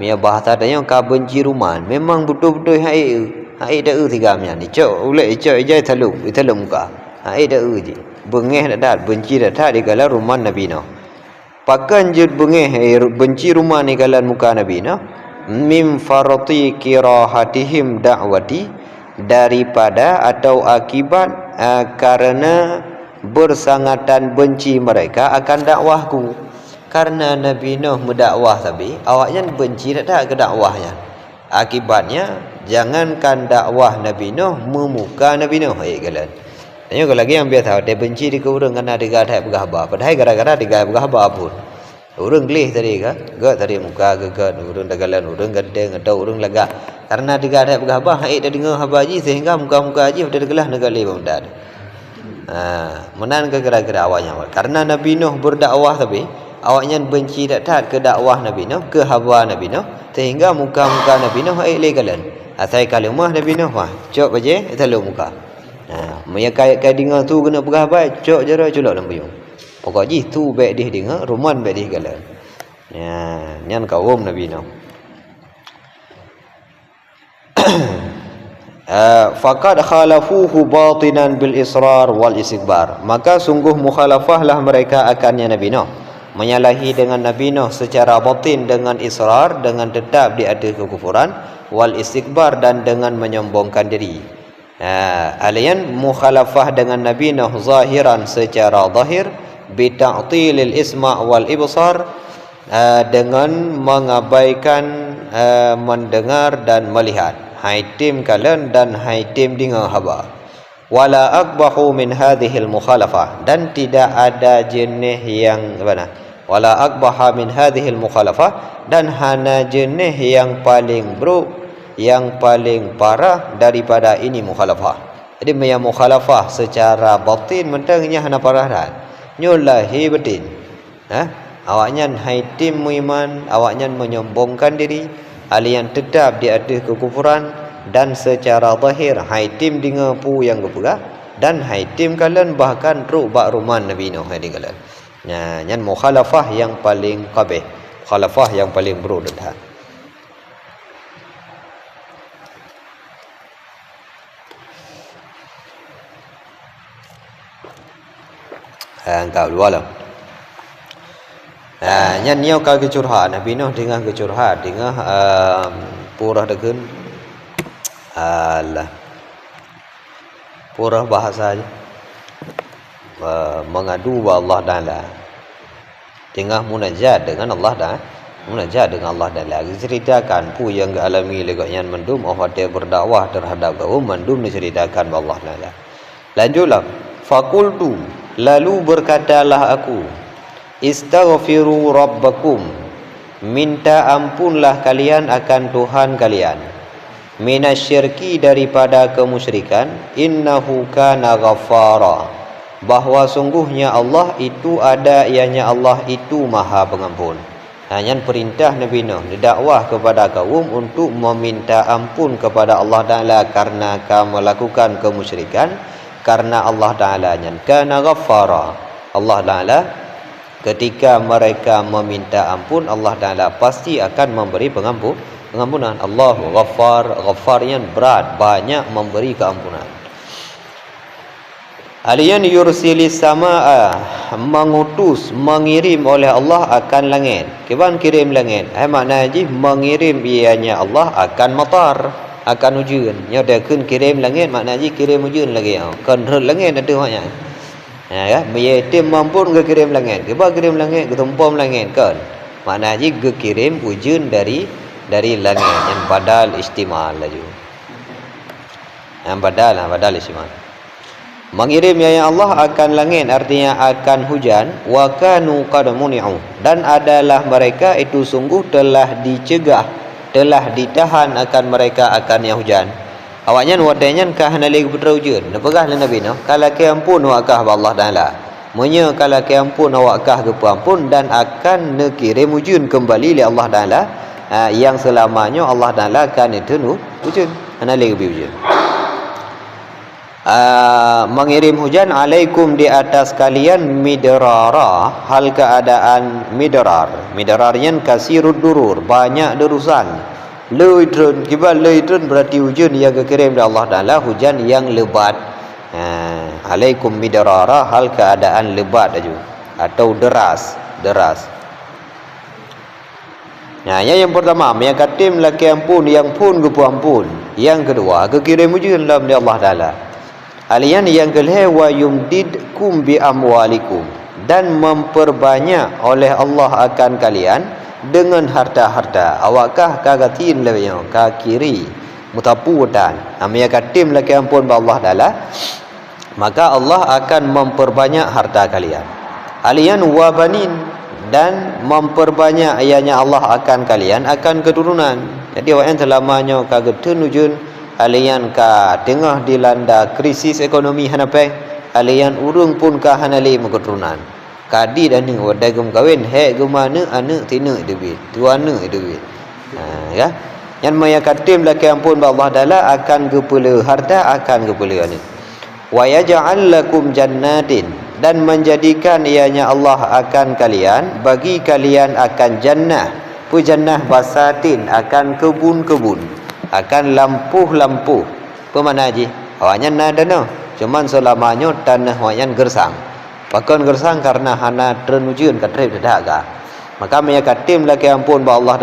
Mia bahasa tanya ka benci ruman, memang betul-betul hai dah tigamnya ni. Cok ulai cok ijai talum muka. Hai dah je. Bengeh dak benci dak di kala ruman Nabi Nuh. Pakan je bengeh benci ruman ni kala muka Nabi Nuh. Mim farati kirahatihim da'wati, daripada atau akibat karena bersangatan benci mereka akan dakwahku. Karena Nabi Nuh mendakwah tapi awaknya benci tak ke dakwahnya. Akibatnya jangankan dakwah Nabi Nuh, memuka Nabi Nuh kalian. Tanya lagi yang biasa dia benci di kurung kerana dia gadah bergahabar. Padahal gara-gara dia gadah bergahabar pun. Urang gelih tadi ke tadi muka ke urang dagalan urang gadeng atau urang laga karena diga ada berhabah haid dah dengar haba haji sehingga muka-muka haji dah degalah negalih bamdad. Menan ke kira-kira awaknya karena Nabi Nuh berdakwah tapi awaknya benci dak ke dakwah Nabi Nuh ke haba Nabi Nuh sehingga muka-muka Nabi Nuh haid legalan. Asai kalimah Nabi Nuh cok baje telu muka. Maya kai dengar tu kena berhabah cok jara culak lembuyung. Pokok ji tu baik dia dengar ruman baik dia galan. Nyan kaum Nabi Nuh. Faqad khalafuhu batinan bil israr wal istikbar. Maka sungguh mukhalafahlah mereka akannya Nabi Nuh. Menyalahi dengan Nabi Nuh secara batin dengan israr, dengan tetap di atas kekufuran, wal istikbar dan dengan menyombongkan diri. Alian mukhalafah dengan Nabi Nuh zahiran secara zahir bita'tilil isma' wal ibsar, dengan mengabaikan mendengar dan melihat. Haitim kalian dan haitim dengar haba. Wala akbahu min hadhil mukhalafah, dan tidak ada jenis yang mana? Wala akbaha min hadhil mukhalafah, dan hana jenis yang paling buruk, yang paling parah daripada ini mukhalafah. Jadi yang mukhalafah secara batin mentangnya hana parah dah. Nyulahi batin. Awaknya haitim iman, awaknya menyombongkan diri, alian tetap di atas kekufuran, dan secara zahir haitim dengar pu yang gepegah, dan haitim kalian bahkan rubak ruman Nabi Nuh hadi kalian. Nyan mukhalafah yang paling qabih, mukhalafah yang paling buruk dah. Engkau lualah. Nyan niau kal kecurhat Nabi Nuh dengan kecurhat dengan purah degun alah purah bahasa aja mengadu wa Allah Taala dengan munajat dengan Allah Taala, munajat dengan Allah Taala. Ceritakan pu yang alami legaknya mendum dia berdakwah terhadap kaum mendum diceritakan Allah Taala. Lanjutlah, faqultu, lalu berkatalah aku, istaghfiru rabbakum, minta ampunlah kalian akan Tuhan kalian, minasyirki, daripada kemusyrikan, innahu kana ghaffara, bahwa sungguhnya Allah itu ada, ianya Allah itu maha pengampun. Hanya perintah Nabi Nuh didakwah kepada kaum untuk meminta ampun kepada Allah Ta'ala karena kamu melakukan kemusyrikan, karena Allah Ta'ala kana ghaffara. Allah Ta'ala ketika mereka meminta ampun, Allah Ta'ala pasti akan memberi pengampunan. Allah Ghaffar, Ghaffarnya berat, banyak memberi keampunan. Alian yursilis samaa, mengutus, mengirim oleh Allah akan langit. Kiban kirim langit, makna haji mengirim ianya Allah akan matar, akan hujan. Nya dah kun kirim langit, makna haji kirim hujan lagi. Kan langit ada maknya. Ya, meyetim mampun ke kirim langit. Kiba kirim langit, ke tumpam langit kan. Makna haji ke kirim hujan dari langit yang badal istimal laju. Yang badal istimal. Mengirim ya Allah akan langit artinya akan hujan, wa kanu qad muni'u, dan adalah mereka itu sungguh telah dicegah, telah ditahan akan mereka akannya hujan. Awaknya wadanya kahana lagi putra hujan. Napagah Nabi Nuh, kalau ke ampun wakah Allah Taala. Munya kalau ke ampun awakah ke ampun dan akan nekirim hujan kembali li Allah Taala, yang selamanya Allah Taala akan itu hujan. Ana lagi hujan. Mengirim hujan alaikum, di atas kalian, midrara, hal keadaan midrarnya kasirud durur, banyak derusan. Leidrun, kibal leidrun berarti hujan yang dikirim dari Allah Taala, hujan yang lebat. Alaikum midrara, hal keadaan lebat aja atau deras. Yang pertama, yang katim laki ampun, yang pun ke ampun. Yang kedua, kekirim hujan dalam dari Allah Taala. Alian yang kelih, wa yumdidkum bi amwalikum, dan memperbanyak oleh Allah akan kalian dengan harta-harta. Awakkah kagatin lewanya kakiri mutaputan amya katim laki ampun ba Allah Taala, maka Allah akan memperbanyak harta kalian. Alian wa banin, dan memperbanyak ianya Allah akan kalian akan keturunan. Jadi awak yang selamanya kaget tunujun alian ka tengah dilanda krisis ekonomi hanape alian urung pun ka hanali keturunan. Kadi dan ni wadai gum kawin he gumana anak tina duit tuana duit. Ya. Yang maya katim laki ampun Allah Taala akan gepula harta akan gepula ni. Wa yaj'al lakum jannatin dan menjadikan ianya Allah akan kalian bagi kalian akan jannah jannah basatin akan kebun-kebun akan lampu-lampu pemana haji awaknya nada no cuman selamanya tanah awaknya gersang pakon gersang karena hana ternujian katrib dahaga maka meyakatim laki ampun ba Allah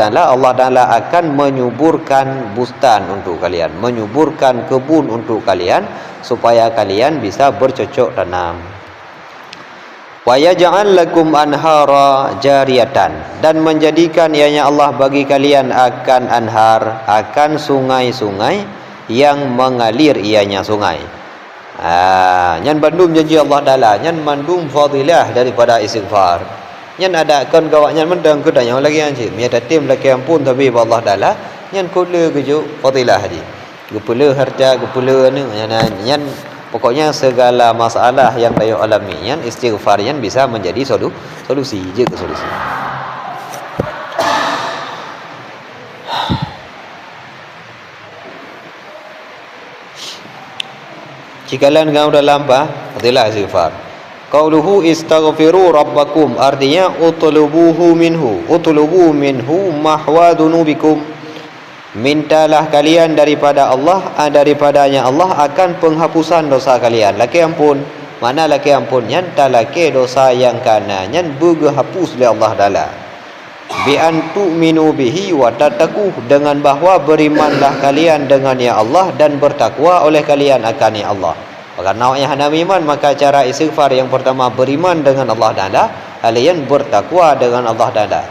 Taala akan menyuburkan bustan untuk kalian menyuburkan kebun untuk kalian supaya kalian bisa bercocok tanam. Wa yaj'al lakum anhara jariyatan dan menjadikan ianya Allah bagi kalian akan anhar akan sungai-sungai yang mengalir ianya sungai. Nyan bandum janji Allah Taala nyan mandum fadilah daripada istighfar. Nyan ada kan gawak nyan mendang kedanya lagi anjir. Mia tatim laki ampun tapi Allah Taala nyan kula kejuk fadilah haji. Gepula harta gepula ni nyan pokoknya segala masalah yang tayo alami yan istighfar yan bisa menjadi solusi je ke solusi. Cikalan kau dalam apa? Adalah istighfar. Qauluhu istaghfiru rabbakum artinya utlubu minhu mahwa dunubikum. Mintalah kalian daripada Allah daripadanya Allah akan penghapusan dosa kalian. Laki ampun mana laki ampun nyan talake dosa yang kana nyan buga hapus oleh Allah Taala bi antu minu bihi wa tattaqu dengan bahawa berimanlah kalian dengan ya Allah dan bertakwa oleh kalian akan ya Allah. Karena awaknya hana iman maka cara istighfar yang pertama beriman dengan Allah Taala kalian bertakwa dengan Allah Taala.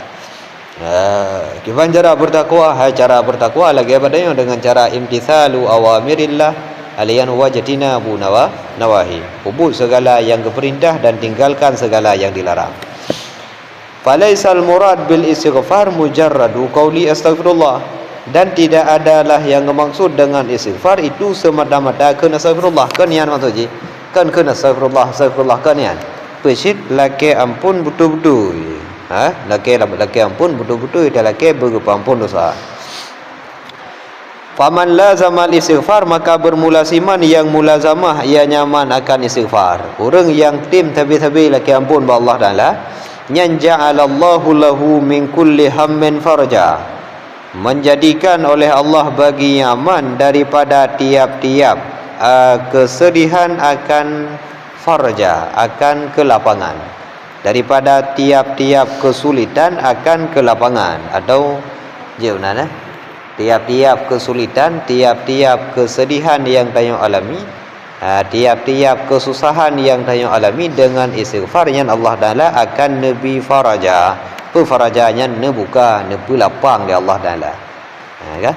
Gimana cara bertakwa? Cara bertakwa lagi padanya dengan cara imtithalu awamirillah aliyan wajtina bu nawahi. Hubut segala yang keperintah dan tinggalkan segala yang dilarang. Falaisal murad bil istighfar mujarradu qauli astaghfirullah dan tidak adalah yang maksud dengan istighfar itu semata-mata kena astaghfirullah kan yan maksudnya kan kena astaghfirullah kan yan pesit laki ampun betul-betul laki ampun betul-betul dia laki berpampun dosa. Faman lazama istighfar maka bermula siman yang mulazamah ia nyaman akan istighfar. Orang yang tim tabi-tabi laki ampun ba Allah Taala nyan ja'alallahu lahu min kulli hammin farja menjadikan oleh Allah bagi nyaman daripada tiap-tiap kesedihan akan farja akan kelapangan daripada tiap-tiap kesulitan akan kelapangan atau gimana tiap-tiap kesulitan tiap-tiap kesedihan yang tayo alami tiap-tiap kesusahan yang tayo alami dengan istighfar yang Allah Taala akan nabi faraja farajanya nebuka nepulapang di Allah Taala kan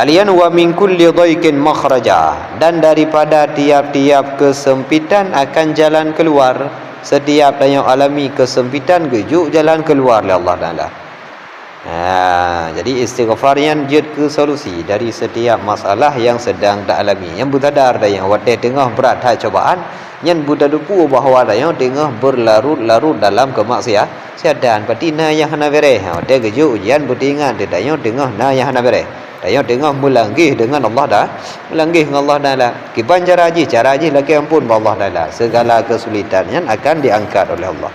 alian wa min kulli dhaikin makhraja dan daripada tiap-tiap kesempitan akan jalan keluar. Setiap yang alami kesempitan gejuk jalan keluar oleh Allah Taala. Jadi istighfar yang jid ke solusi dari setiap masalah yang sedang tak alami. Yang butadar dah yang wadai tengah berat hai cobaan, yang budadupu bahawa dah yang tengah berlarut-larut dalam kemaksiatan. Patina yang hana bereh. Wadai gejuk ujian butingan dah yang tengah na yang hana bereh. Dah yang tengah melanggih dengan Allah dah, melanggih dengan Allah Taala. Kiban cara haji laki ampun Allah Taala. Segala kesulitan yang akan diangkat oleh Allah.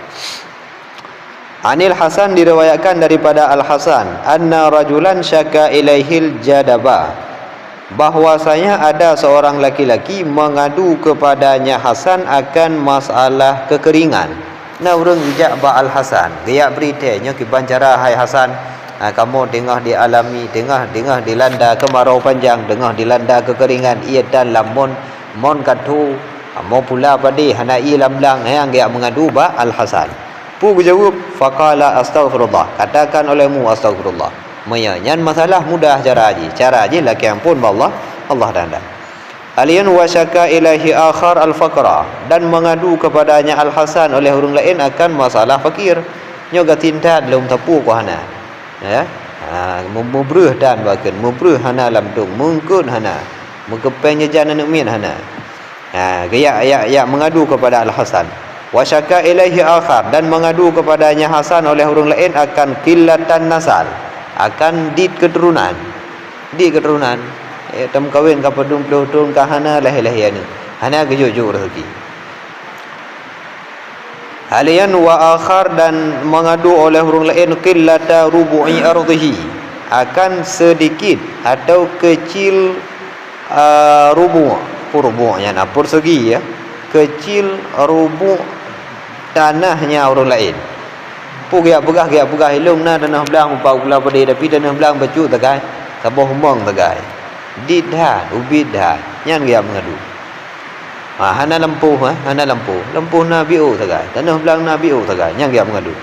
Anil Hasan diriwayatkan daripada Al Hasan anna rajulan syaka ilaihil jadaba bahwasanya ada seorang laki-laki mengadu kepadanya Hasan akan masalah kekeringan. Nah urang ijak ba Al Hasan dia beritanya kiban cara hai Hasan kamu tengah dialami tengah dilanda kemarau panjang tengah dilanda kekeringan ia dan lamun mon katu mau pula padi hana ilamlang yang dia mengadu ba Al Hasan. Pu berjawab faqala astaghfirullah katakan olehmu astaghfirullah menyanyian masalah mudah cara haji laki ampun Allah Taala. Alian wasyaka ilahi akhar al-faqra dan mengadu kepadanya Al Hasan oleh orang lain akan masalah fakir. nyo ga tindat lum tapu ko hana ya mubreuh dan bakeun mubreuh hana lam tung mungkun hana mengkepeng jajan anak min hana ya mengadu kepada Al-Hasan wa syaka ilaihi akhar dan mengadu kepadanya Hasan oleh orang lain akan qillatan nasal akan dit keturunan tam kawin ka pedung pelutun ka hana leh-leh ni hana gejujuk rezeki halian wa akhar dan mengadu oleh orang lain qillata rubu'i ardhihi akan sedikit atau kecil rubu'nya napur segi ya kecil rubu' tanahnya orang lain pugiak pegah ilung na tanah belang upau pula padi tapi tanah belang baju tagai saboh mong tagai didha ubidha nyan dia mengadu hana lempuh lempuh na biu tagai tanah belang na biu tagai nyan dia mengadu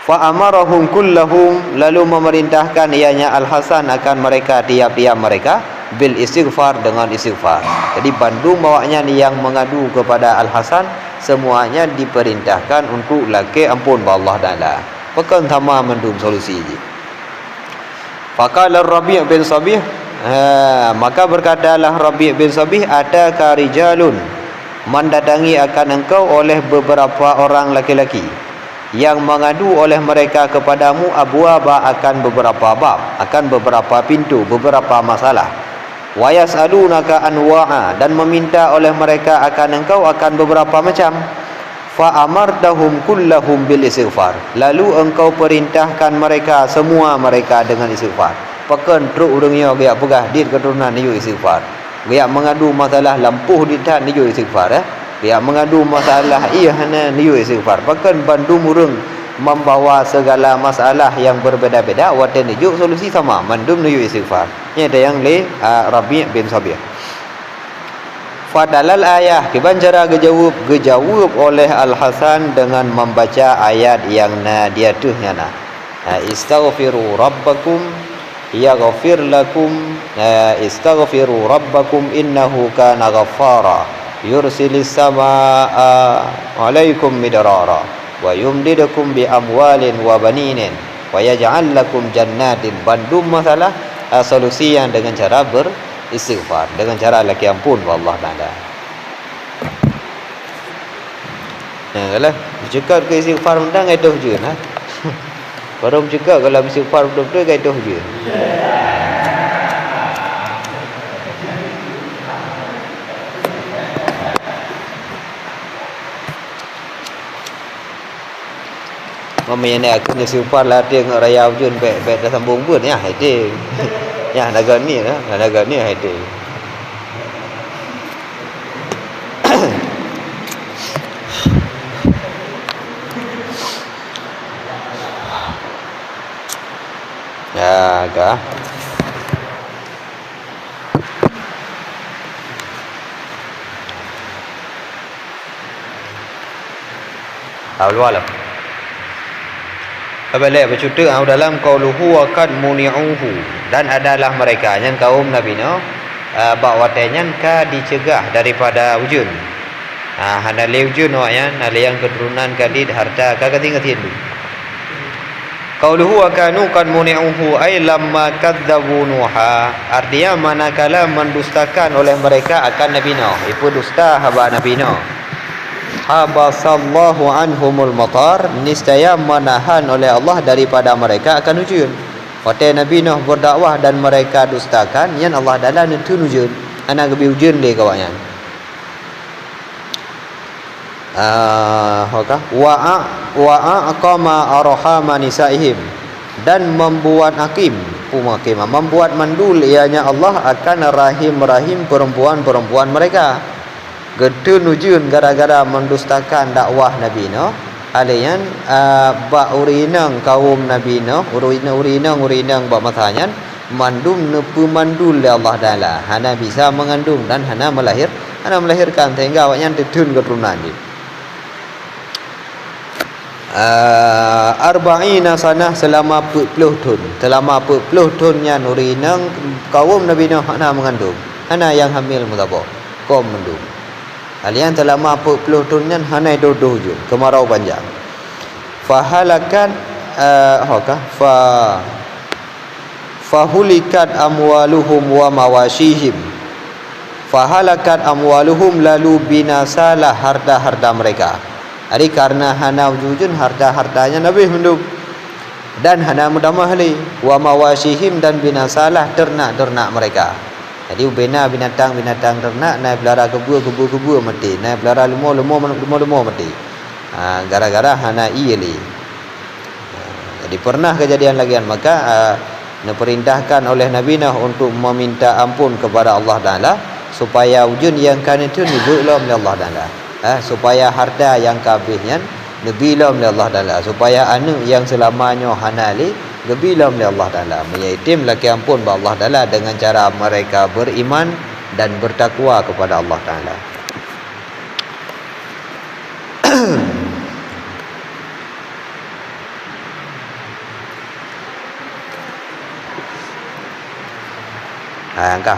fa amarahum kullahum lalu memerintahkan ianya Al-Hasan akan mereka tiap-tiap mereka bil istighfar dengan istighfar. Jadi Bandung bawanya ni yang mengadu kepada Al-Hasan semuanya diperintahkan untuk laki ampun ba Allah Taala. Pekan tama mendum solusi je. Faqala Rabi' bin Sabih maka berkatalah Rabi' bin Sabih ada karijalun mendatangi akan engkau oleh beberapa orang laki-laki yang mengadu oleh mereka kepadamu abwaba akan beberapa bab akan beberapa pintu beberapa masalah wa yas'alunaka anwa'a dan meminta oleh mereka akan engkau akan beberapa macam fa amartahum kullahum bil istighfar lalu engkau perintahkan mereka semua mereka dengan istighfar pekan truk urangnya dia pegah dit keturunan niu istighfar dia mengadu masalah lampuh di dan niu istighfar dia mengadu masalah hana niu istighfar pekan Bandung urang membawa segala masalah yang berbeza-beza watan niu solusi sama mandum niu istighfar ni ada yang le Rabi' bin Sabih fadalal ayah kiban cara gejawab oleh Al-Hasan dengan membaca ayat yang dia tuhnya istaghfiru rabbakum yaghfir lakum istaghfiru rabbakum innahu kana ghaffara yursilis samaa 'alaikum midrara wa yumdidukum bi amwalin wa baninin wa yaj'al lakum jannatin bandum masalah solusi yang dengan cara beristighfar dengan cara laki ampun Allah Taala. Kalau cakap ke istighfar mendang itu je nah. Baru cakap kalau istighfar betul-betul itu je. Mama yang nak kena istighfar lah dia ngak raya ujun baik dah sambung pun ya hati. Ya naga ni hati. Ya kah? Awal-awal. Apabila bercutuk dalam qauluhu wa kad muni'uhu dan adalah mereka yang kaum Nabi Nuh bakwatanya ka dicegah daripada ujun. Hana le ujun yang yang keturunan kadid harta ka ketinggatin tu. Qauluhu wa kanu kad muni'uhu ay lamma kadzabu Nuha artinya manakala mendustakan oleh mereka akan Nabi Nuh itu dusta haba Nabi Nuh habasallahu anhumul matar niscaya menahan oleh Allah daripada mereka akan ujun waktu Nabi Nuh berdakwah dan mereka dustakan yang Allah dalam itu ujun anak kebi ujun dia kawannya wa aqama arhama nisaihim dan membuat membuat mandul ianya Allah akan rahim perempuan mereka gedun ujun gara-gara mendustakan dakwah Nabi Nuh alian ba urinang kaum Nabi Nuh urinang ba matanya mandum nepu mandul Allah Taala hana bisa mengandung dan hana melahirkan sehingga awaknya tetun keturunan dia arba'ina sanah selama 40 tahun nya urinang kaum Nabi Nuh hana mengandung hana yang hamil mutabak kaum mendung Alian selama 40 tahun hana dodoh je kemarau panjang. fahalakat fahulikat amwaluhum wa mawashihim. Fahalakat amwaluhum, lalu binasalah harta-harta mereka. Jadi karena hana wujudun harta-hartanya Nabi hidup dan hana mudamah li wa mawashihim, dan binasalah ternak-ternak mereka. Jadi bina binatang-binatang ternak, naik belara kebu mati, naik belara lemah mati. Gara-gara hana iyeli. Jadi pernah kejadian lagian, maka diperintahkan oleh Nabi Nuh untuk meminta ampun kepada Allah Taala supaya wujud yang kan itu dibulam oleh Allah Taala. Supaya harta yang kabehnya dibilam oleh Allah Taala, supaya anak yang selamanya hanali dibilam oleh Allah Taala. Menyaitim laki ampun kepada Allah Taala dengan cara mereka beriman dan bertakwa kepada Allah Taala. Angka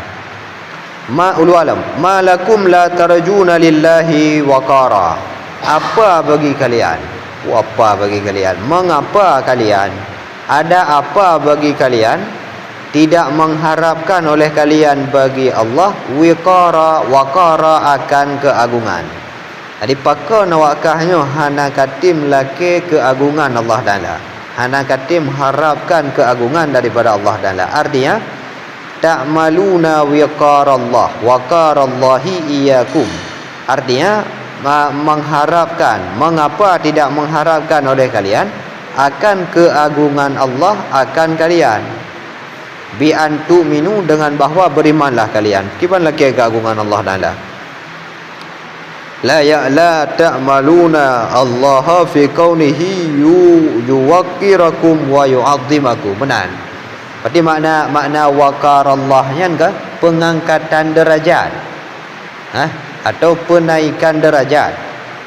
ulu alam malakum la tarjuna lillahi waqara. Apa bagi kalian? Apa bagi kalian? Mengapa kalian? Ada apa bagi kalian tidak mengharapkan oleh kalian bagi Allah waqara akan keagungan. Jadi pakar nawakahnya hana katim lake keagungan Allah Taala. Hana katim harapkan keagungan daripada Allah Taala. Artinya ta'maluna waqarallahi iyyakum. Artinya mengharapkan, mengapa tidak mengharapkan oleh kalian akan keagungan Allah akan kalian. Bi antu minu, dengan bahawa berimanlah kalian. Kibanlah keagungan Allah Taala. La ta'maluna Allah fi kaunihi yuwaqqirakum wa yu'azzimakum. Benar. Berarti makna waqarallahnya kan pengangkatan derajat. Atau penaikan derajat.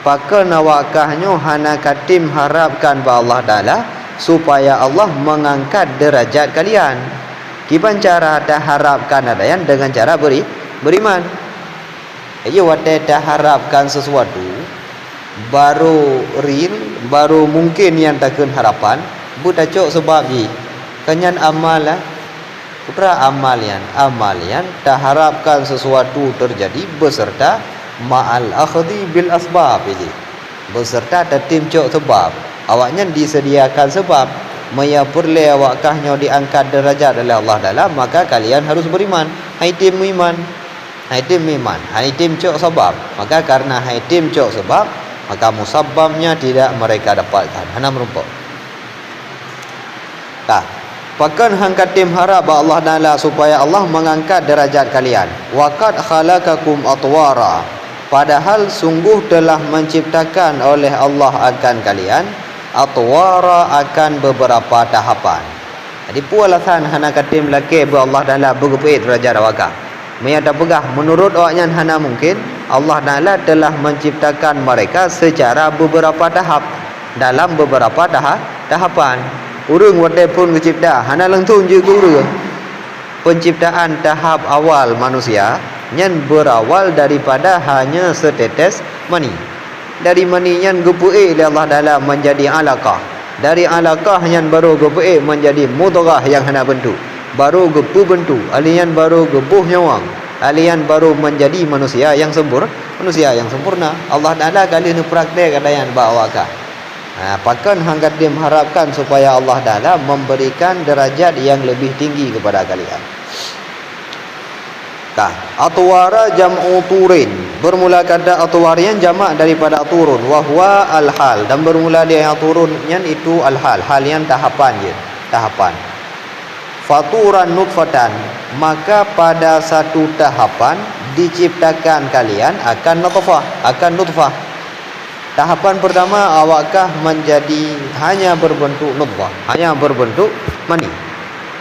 Maka nawakahnya hana katim harapkan ba Allah Taala supaya Allah mengangkat derajat kalian. Kiban cara dah harapkan adayan dengan cara beriman. Ayo wate dah harapkan sesuatu baru real, baru mungkin yang takkan harapan, buta cok sebab ni. Kenyan amal putra amalian dah harapkan sesuatu terjadi beserta ma'al akhdi bil asbab ini. Beserta tatim cok sebab. Awaknya disediakan sebab. Maya perle awakkahnya diangkat derajat oleh Allah Taala, maka kalian harus beriman. Haitim iman. Haitim iman. Haitim cok sebab. Maka karena haitim cok sebab, maka musabbabnya tidak mereka dapatkan. Hana merumpuk. Pakan hangkatim harap Allah Taala supaya Allah mengangkat derajat kalian. Waqad khalaqakum atwara. Padahal sungguh telah menciptakan oleh Allah akan kalian atwara, akan beberapa tahapan. Jadi pualasan hana katim laki be Allah Taala bergepe derajat awak. Menyata pegah menurut awaknya hana mungkin Allah Taala telah menciptakan mereka secara beberapa tahap, dalam beberapa tahapan. Urang wadai pun kecipta hana langsung je ke urang. Penciptaan tahap awal manusia yang berawal daripada hanya setetes mani. Dari mani yang gepu'i oleh Allah Taala menjadi alaqah. Dari alaqah yang baru gepu'i menjadi mudghah yang hana bentuk. Baru gepu bentuk, alian baru gebuh nyawang. Alian baru menjadi manusia yang sempurna. Allah Taala kali ni praktek ada yang bawakah. Pakan hangkat dia mengharapkan supaya Allah Taala memberikan derajat yang lebih tinggi kepada kalian. Atwara jam'u turin. Bermula kata atwarian jamak daripada turun. Wahwa al-hal. Dan bermula dia yang turunnya itu al-hal. Hal yang tahapan je. Tahapan. Faturan nutfatan. Maka pada satu tahapan diciptakan kalian akan nutfah. Tahapan pertama awakkah menjadi hanya berbentuk nutfah, hanya berbentuk mani.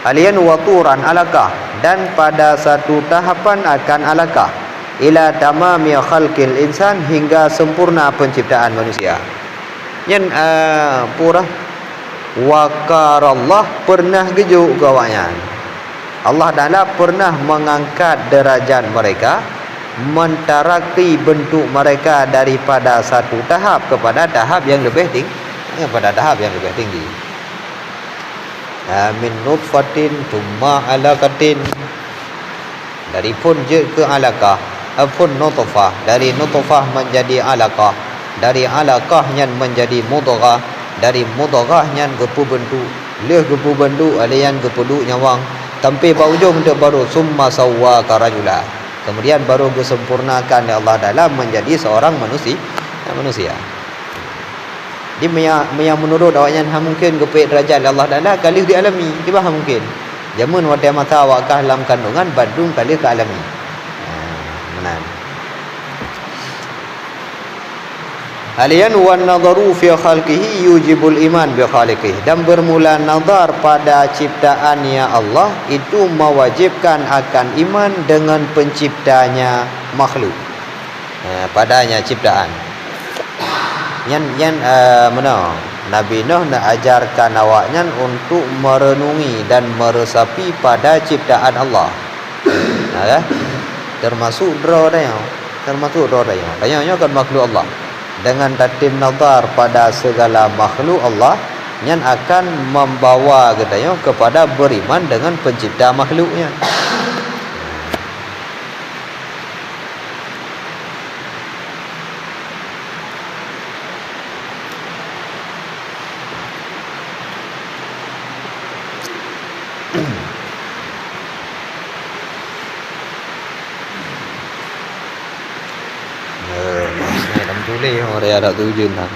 Kalian waturan alaqah, dan pada satu tahapan akan alaqah ila tamami khalqil insan, hingga sempurna penciptaan manusia. Yang purah waqarallah pernah gejuk gawanya. Allah Taala pernah mengangkat derajat mereka, mentaraki bentuk mereka daripada satu tahap kepada tahap yang lebih pada tahap yang lebih tinggi. Min nutfatin thumma alaqatin, dari punje ke alaqah, pun nutfah, dari nutfah menjadi alaqah, dari alaqah nyan menjadi mudghah, dari mudghah nyan gepu bentuk, leh gepu bentuk alian gepu du nyawang, sampai ujung dia baru summa sawwaka rajula, kemudian baru disempurnakan oleh Allah dalam menjadi seorang manusia. Dia yang menurut awaknya mungkin gepek derajat Allah Taala kali dialami tiba mungkin. Jamun wadai mata awakah dalam kandungan badung kali ke alami. Benar. Alian wan nadharu fi khalqihi yujibul iman bi khaliqihi, dan bermula nazar pada ciptaannya Allah itu mewajibkan akan iman dengan penciptanya makhluk. Padanya ciptaan. Yang mana Nabi Nuh nak ajarkan awaknya untuk merenungi dan meresapi pada ciptaan Allah. Termasuk daya. Tanya kan makhluk Allah. Dengan tatim nazar pada segala makhluk Allah yang akan membawa katanya kepada beriman dengan pencipta makhluknya. Tulis orang ada tujuan lah.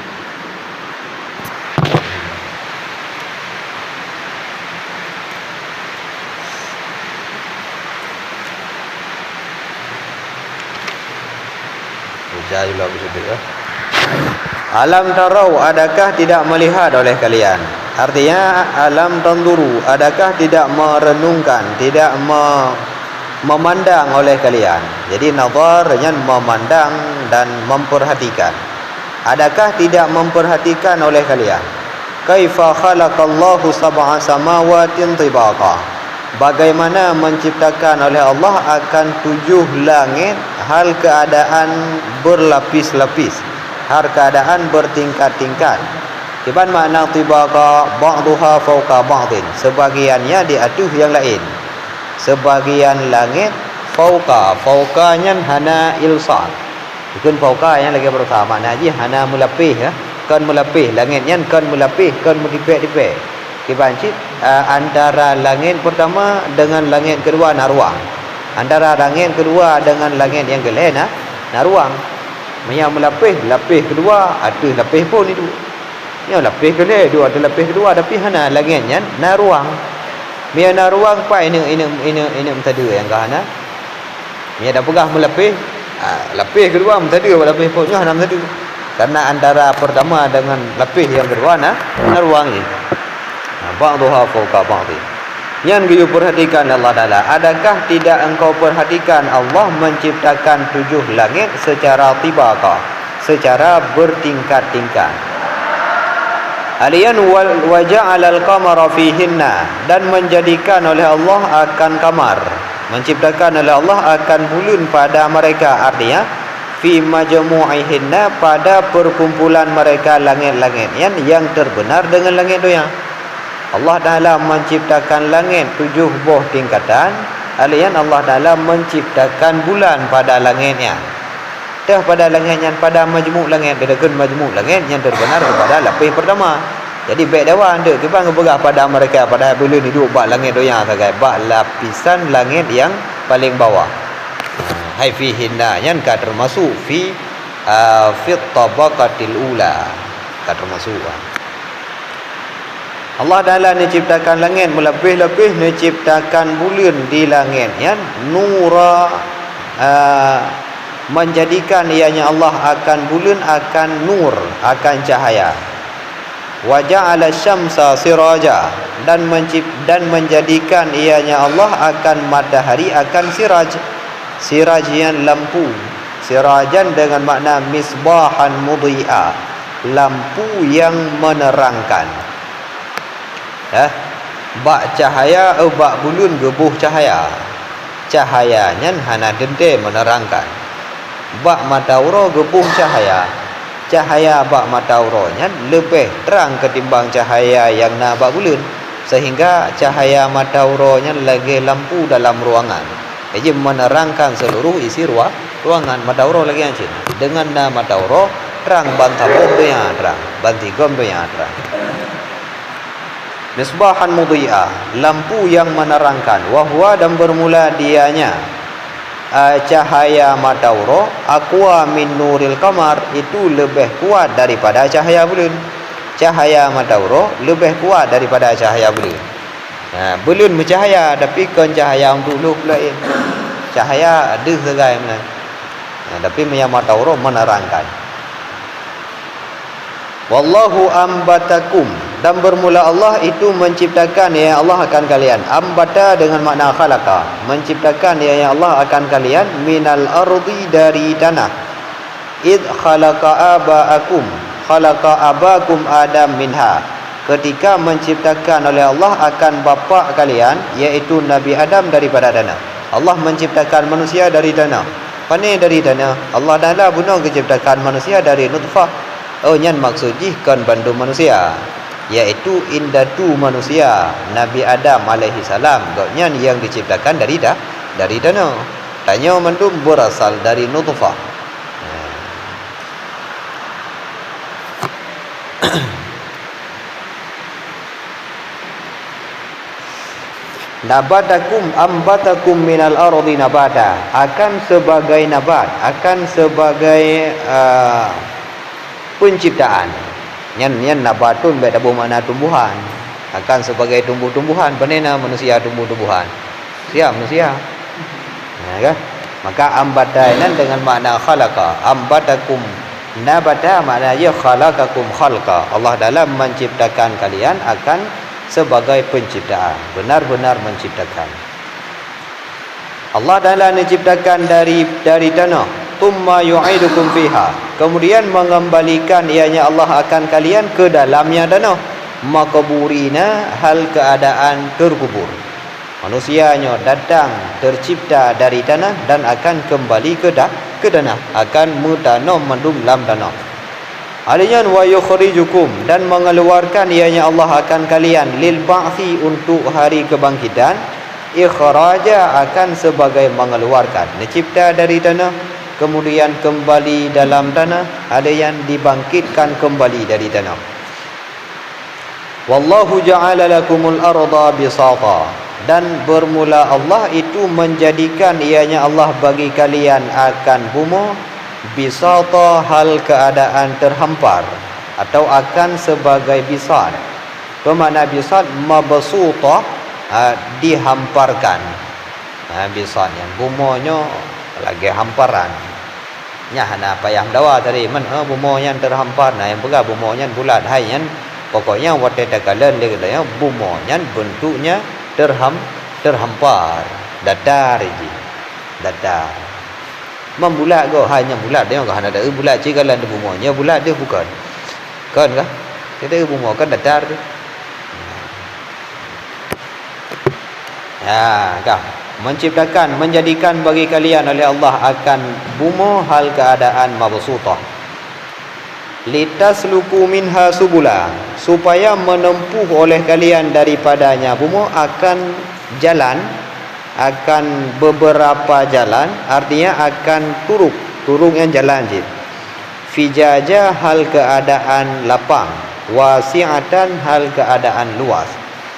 Baca juga begitu. Alam tarau, adakah tidak melihat oleh kalian? Artinya alam tanduru, adakah tidak merenungkan, tidak memandang oleh kalian. Jadi nazarnya memandang dan memperhatikan. Adakah tidak memperhatikan oleh kalian? Kaifa khalaqallahu sab'a samawatin tibaqa, bagaimana menciptakan oleh Allah akan 7 langit hal keadaan berlapis-lapis, hal keadaan bertingkat-tingkat. Kiban makna tibaqa, ba'daha fawqa ba'din, sebagiannya di atas yang lain. Sebagian langit fauqanya hana ilsal, bukan fauqa yang lagi pertama maknanya hana melapis kan melapis langitnya kan melapis kan dipek kibancit antara langit pertama dengan langit kedua na ruang, antara langit kedua dengan langit yang lain na ruang. Yang lapis kedua ada lapis pun itu, yang lapis kedua dua ada lapis kedua tapi hana langitnya na ruang. Mia na ruang pa ini tadi yang kahana. Mia dah pegah melapis, lapis kedua tadi lapis pun hana tadi. Karena antara pertama dengan lapis yang kedua na ruang ni. Ba'daha fawqa ba'din. Yang you perhatikan Allah Taala, adakah tidak engkau perhatikan Allah menciptakan 7 langit secara tibaqa, secara bertingkat-tingkat. Alian wa ja'alal qamara fihinna, dan menjadikan oleh Allah akan kamar, menciptakan oleh Allah akan bulan pada mereka. Artinya fi majmu'ihinna, pada perkumpulan mereka langit-langit yang terbenar dengan langit doya. Allah Taala menciptakan langit 7 buah tingkatan. Alian Allah Taala menciptakan bulan pada langitnya. Dah pada langit yang pada majmuk langit, bedakan majmuk langit yang terbenar kepada lapis pertama. Jadi baik dawa anda kita ngebegah pada mereka pada bulan hidup bak langit doya sagai bak lapisan langit yang paling bawah. Hai fi hinna yang ka termasuk fi tabaqatil ula, ka termasuk. Allah Taala menciptakan langit melapis-lapis, menciptakan bulan di langit yang nura, menjadikan ianya Allah akan bulan akan nur, akan cahaya. Wa ja'ala syamsa siraja, dan menjadikan ianya Allah akan matahari akan siraj yang lampu. Sirajan dengan makna misbahan mudhi'a, lampu yang menerangkan. Bak cahaya bak bulan gebuh cahaya, cahayanya hana dente menerangkan. Bak mata ura gebuh cahaya, cahaya bak matauro-nya lebih terang ketimbang cahaya yang na bak bulan, sehingga cahaya matauro-nya lagi lampu dalam ruangan, jadi menerangkan seluruh isi ruangan. Matauro lagi ancin dengan na matauro terang bantabuh tu yang terang, bantigom tu yang terang. Misbahan mudhi'ah, lampu yang menerangkan. Wahwa, dan bermula dianya cahaya matauro aqwa min nuril qamar, itu lebih kuat daripada cahaya bulan. Cahaya matauro lebih kuat daripada cahaya bulan. Bulan bercahaya tapi kan cahaya untuk lu pula cahaya ada segai mana. Tapi matauro menerangkan. Wallahu ambatakum, dan bermula Allah itu menciptakan ya Allah akan kalian. Ambata dengan makna khalaqa, menciptakan ya Allah akan kalian minal ardi, dari tanah. Id khalaqa abaakum, khalaqa abakum Adam minha, ketika menciptakan oleh Allah akan bapa kalian yaitu Nabi Adam daripada tanah. Allah menciptakan manusia dari tanah. Pane dari tanah. Allah Taala bunuh menciptakan manusia dari nutfah. Oh, nyan maksud kan bandu manusia, yaitu indatu manusia Nabi Adam alaihi salam. Nyan yang diciptakan dari tanah. Tanya mandum berasal dari nutfah. Nabatakum ambatakum minal ardi nabata, akan sebagai nabat, akan sebagai penciptaan. Nyan nabatun beda bermakna tumbuhan, akan sebagai tumbuh-tumbuhan. Benena manusia tumbuh-tumbuhan, siap manusia kan? Maka ambata dengan makna khalaqa. Ambatakum nabata maknanya khalaqakum khalqa. Allah dalam menciptakan kalian akan sebagai penciptaan, benar-benar menciptakan. Allah Taala menciptakan dari tanah, thumma yu'idukum fiha, kemudian mengembalikan ianya Allah akan kalian ke dalamnya tanah. Makaburina, hal keadaan terkubur. Manusianya datang tercipta dari tanah dan akan kembali ke tanah, akan mutanam mendum dalam tanah. Aliyan wa yukhrijukum, dan mengeluarkan ianya Allah akan kalian lil ba'thi, untuk hari kebangkitan. Ikhraja, akan sebagai mengeluarkan. Dicipta dari tanah kemudian kembali dalam tanah, ada yang dibangkitkan kembali dari tanah. Wallahu ja'ala lakumul arda bisata, dan bermula Allah itu menjadikan ianya Allah bagi kalian akan bumi bisata, hal keadaan terhampar, atau akan sebagai bisat. Bermakna bisat mabsuta, dihamparkan. Bisat yang bumanya lagi hamparan. Nyah na payah dawa tadi man bumanya terhampar, nah yang pega bumanya bulat, hai yang pokoknya wate takalan dia bumanya bentuknya terhampar, datar ji, datar. Membulat go hanya bulat dia enggak ada bulat cikalan di bumanya bulat dia bukan. Kan kah? Kita bumah kan datar tu. Ya, kah? Menciptakan, menjadikan bagi kalian oleh Allah akan bumi hal keadaan mabsutah. Litasluku minha subula, supaya menempuh oleh kalian daripadanya bumi akan jalan, akan beberapa jalan, artinya akan turung yang jalan je. Fijaja, hal keadaan lapang, wasi'atan, hal keadaan luas.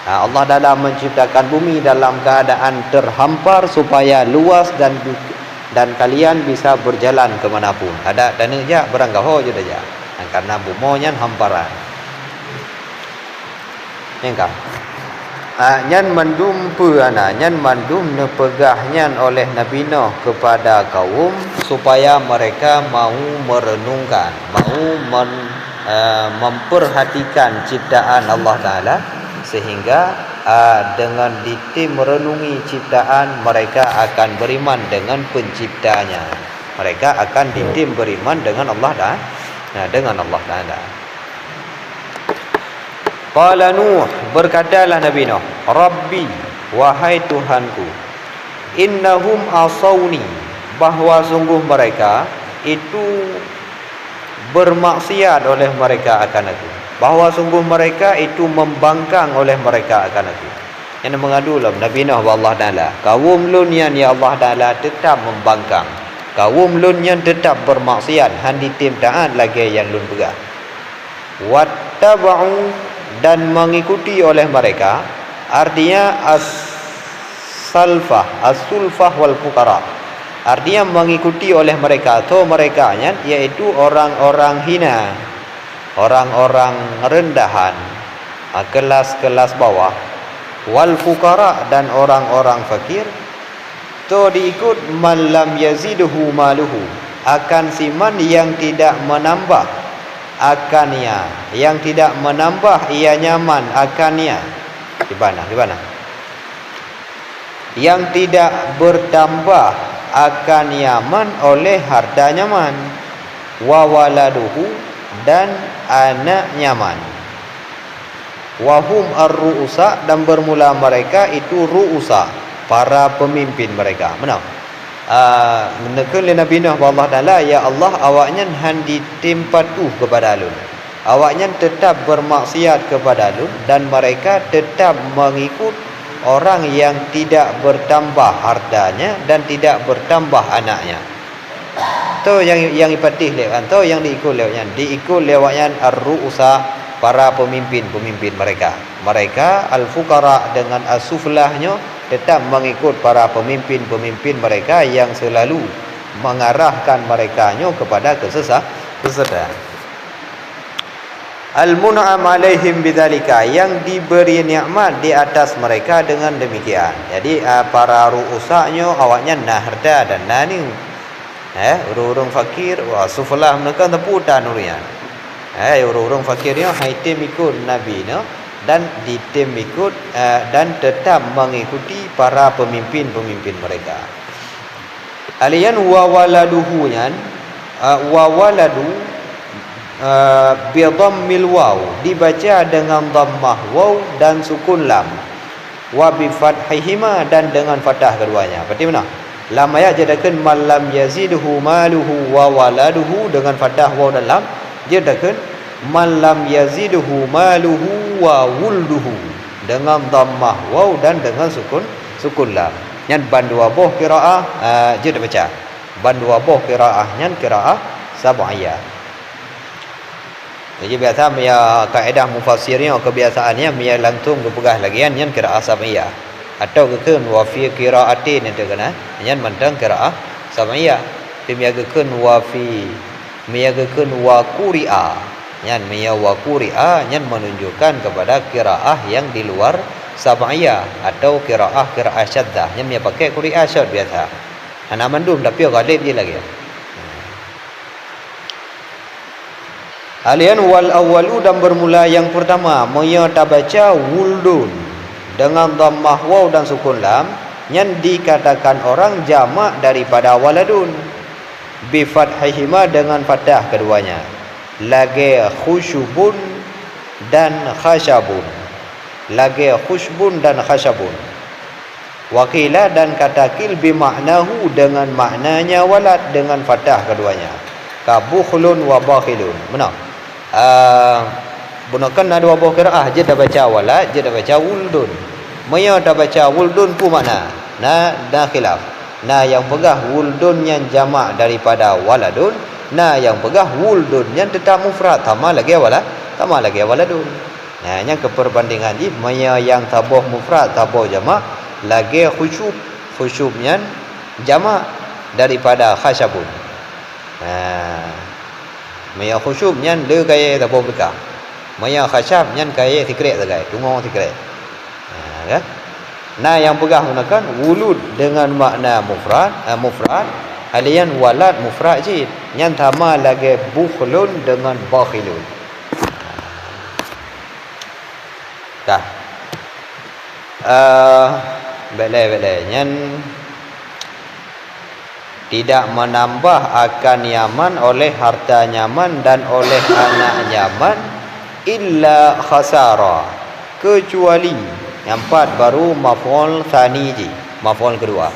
Allah dalam menciptakan bumi dalam keadaan terhampar supaya luas dan kalian bisa berjalan kemanapun. Ada dan aja beranggaho je dah. Karena bumonya hamparan. Engkau. Nyan mandum puana, nyan mandum nepegahnya oleh Nabi Nuh kepada kaum supaya mereka mau merenungkan, mau memperhatikan ciptaan Allah Taala, sehingga dengan ditim merenungi ciptaan mereka akan beriman dengan penciptanya. Mereka akan ditim beriman dengan Allah Taala. Qala Nuh, berkatalah Nabi Nuh, Rabbi, wahai Tuhanku, innahum asawni, bahwa sungguh mereka itu bermaksiat oleh mereka akan aku. Bahawa sungguh mereka itu membangkang oleh mereka akan aku. Yang mengadu lah Nabi Nuh Allah Ta'ala. Kaum lun yang ya Allah Ta'ala tetap membangkang. Kaum lun yang tetap bermaksiat. Handi tim taat lagi yang lun pegah. Wattaba'u dan mengikuti oleh mereka. Artinya as-salfah, as-sulfah wal fuqara. Artinya mengikuti oleh mereka atau merekanya, yaitu orang-orang hina, orang-orang rendahan, kelas-kelas bawah, wal fuqara dan orang-orang fakir. To diikut man lam yaziduhu maluhu, akan siman yang tidak menambah akannya, yang tidak menambah ia nyaman akannya. Gimana? Yang tidak bertambah akan nyaman oleh harta nyaman, wa waladuhu dan anak nyaman, wahum ar-ru'usa dan bermula mereka itu ru'usa, para pemimpin mereka. Mana? Menekan Nabi Nuh Allah Ta'ala, ya Allah awaknya handi tempatuh kepada alun, awaknya tetap bermaksiat kepada alun, dan mereka tetap mengikut orang yang tidak bertambah hartanya dan tidak bertambah anaknya. Tu yang ipatih lewat, tu yang diikut lewatnya ar-ru'usa, para pemimpin mereka. Mereka al-fuqara dengan as-suflahnya tetap mengikut para pemimpin mereka yang selalu mengarahkan merekanya kepada kesesatan. Al-mun'am alaihim bidzalika, yang diberi nikmat di atas mereka dengan demikian. Jadi para ru'usanya awaknya nah harta dan nah ni orang-orang fakir, wah suflah mereka teputan nurian. Orang-orang fakirnya haitim ikut Nabi no, dan ditim ikut dan tetap mengikuti para pemimpin mereka. Alian wa waladuhunyan wa waladu bi dhammil waw, dibaca dengan dhammah waw dan sukun lam, wa bi fathihima dan dengan fathah keduanya. Berarti mana? Lam ayat jadikan malam yazidhu maluhu wa waladuhu dengan fathah waw dan lam, jadikan malam yazidhu maluhu wa wulduhu dengan dhammah waw dan dengan sukun lam. Yang bandua boh qiraah jadi baca. Bandua boh qiraah yang qiraah sab'iyah. Jadi biasa punya kaedah mufassirnya, kebiasaannya punya lantung kepegah lagi yang qiraah sab'iyah atau keun wa fi qiraatin itu kena yang mentang qiraah sab'iyah. Pemiagakeun wa fi miagakeun wa quri'a yang miya wa quri'a yang menunjukkan kepada qiraah yang di luar sab'iyah atau qiraah syaddah yang dia pakai quri'a syad biasa. Anak mandum tapi ghalib je lagi. Alian wal awwalu dan bermula yang pertama moya tabaca wuldun dengan dhammah waw dan sukun lam yang dikatakan orang jamak daripada waladun bi fathihima dengan fathah keduanya, lagi khusyubun dan khashabun, lagi khusyubun dan khashabun. Wakila dan katakil bi maknahu dengan maknanya walad dengan fathah keduanya, kabukhlun wa bakhilun. Benar? Gunakan ada dua buah qiraah, je dah baca walad, je dah baca wuldun. Maya dah baca wuldun pun makna na khilaf. Na yang pegah wuldun yang jamak daripada waladun, na yang pegah wuldun yang tetap mufrad, tambah lagi waladun. Nah, yang keperbandingan ni maya yang tabuh mufrad, tabuh jamak, lagi khusyubnya jamak daripada khashabun. Maya khusyub nyan le kaya tabuh bekah, maya khashab nyan kaya tikrek sagai tunggu tikrek. Kan? Nah yang pegah gunakan wulud dengan makna mufrad, alian walad mufrad je, nyan sama lagi bukhlun dengan bakhilun. Dah. Belai nyan tidak menambah akan nyaman oleh harta nyaman dan oleh anak nyaman illa khasara, kecuali yang empat baru maf'ul tsani ji, maf'ul kedua.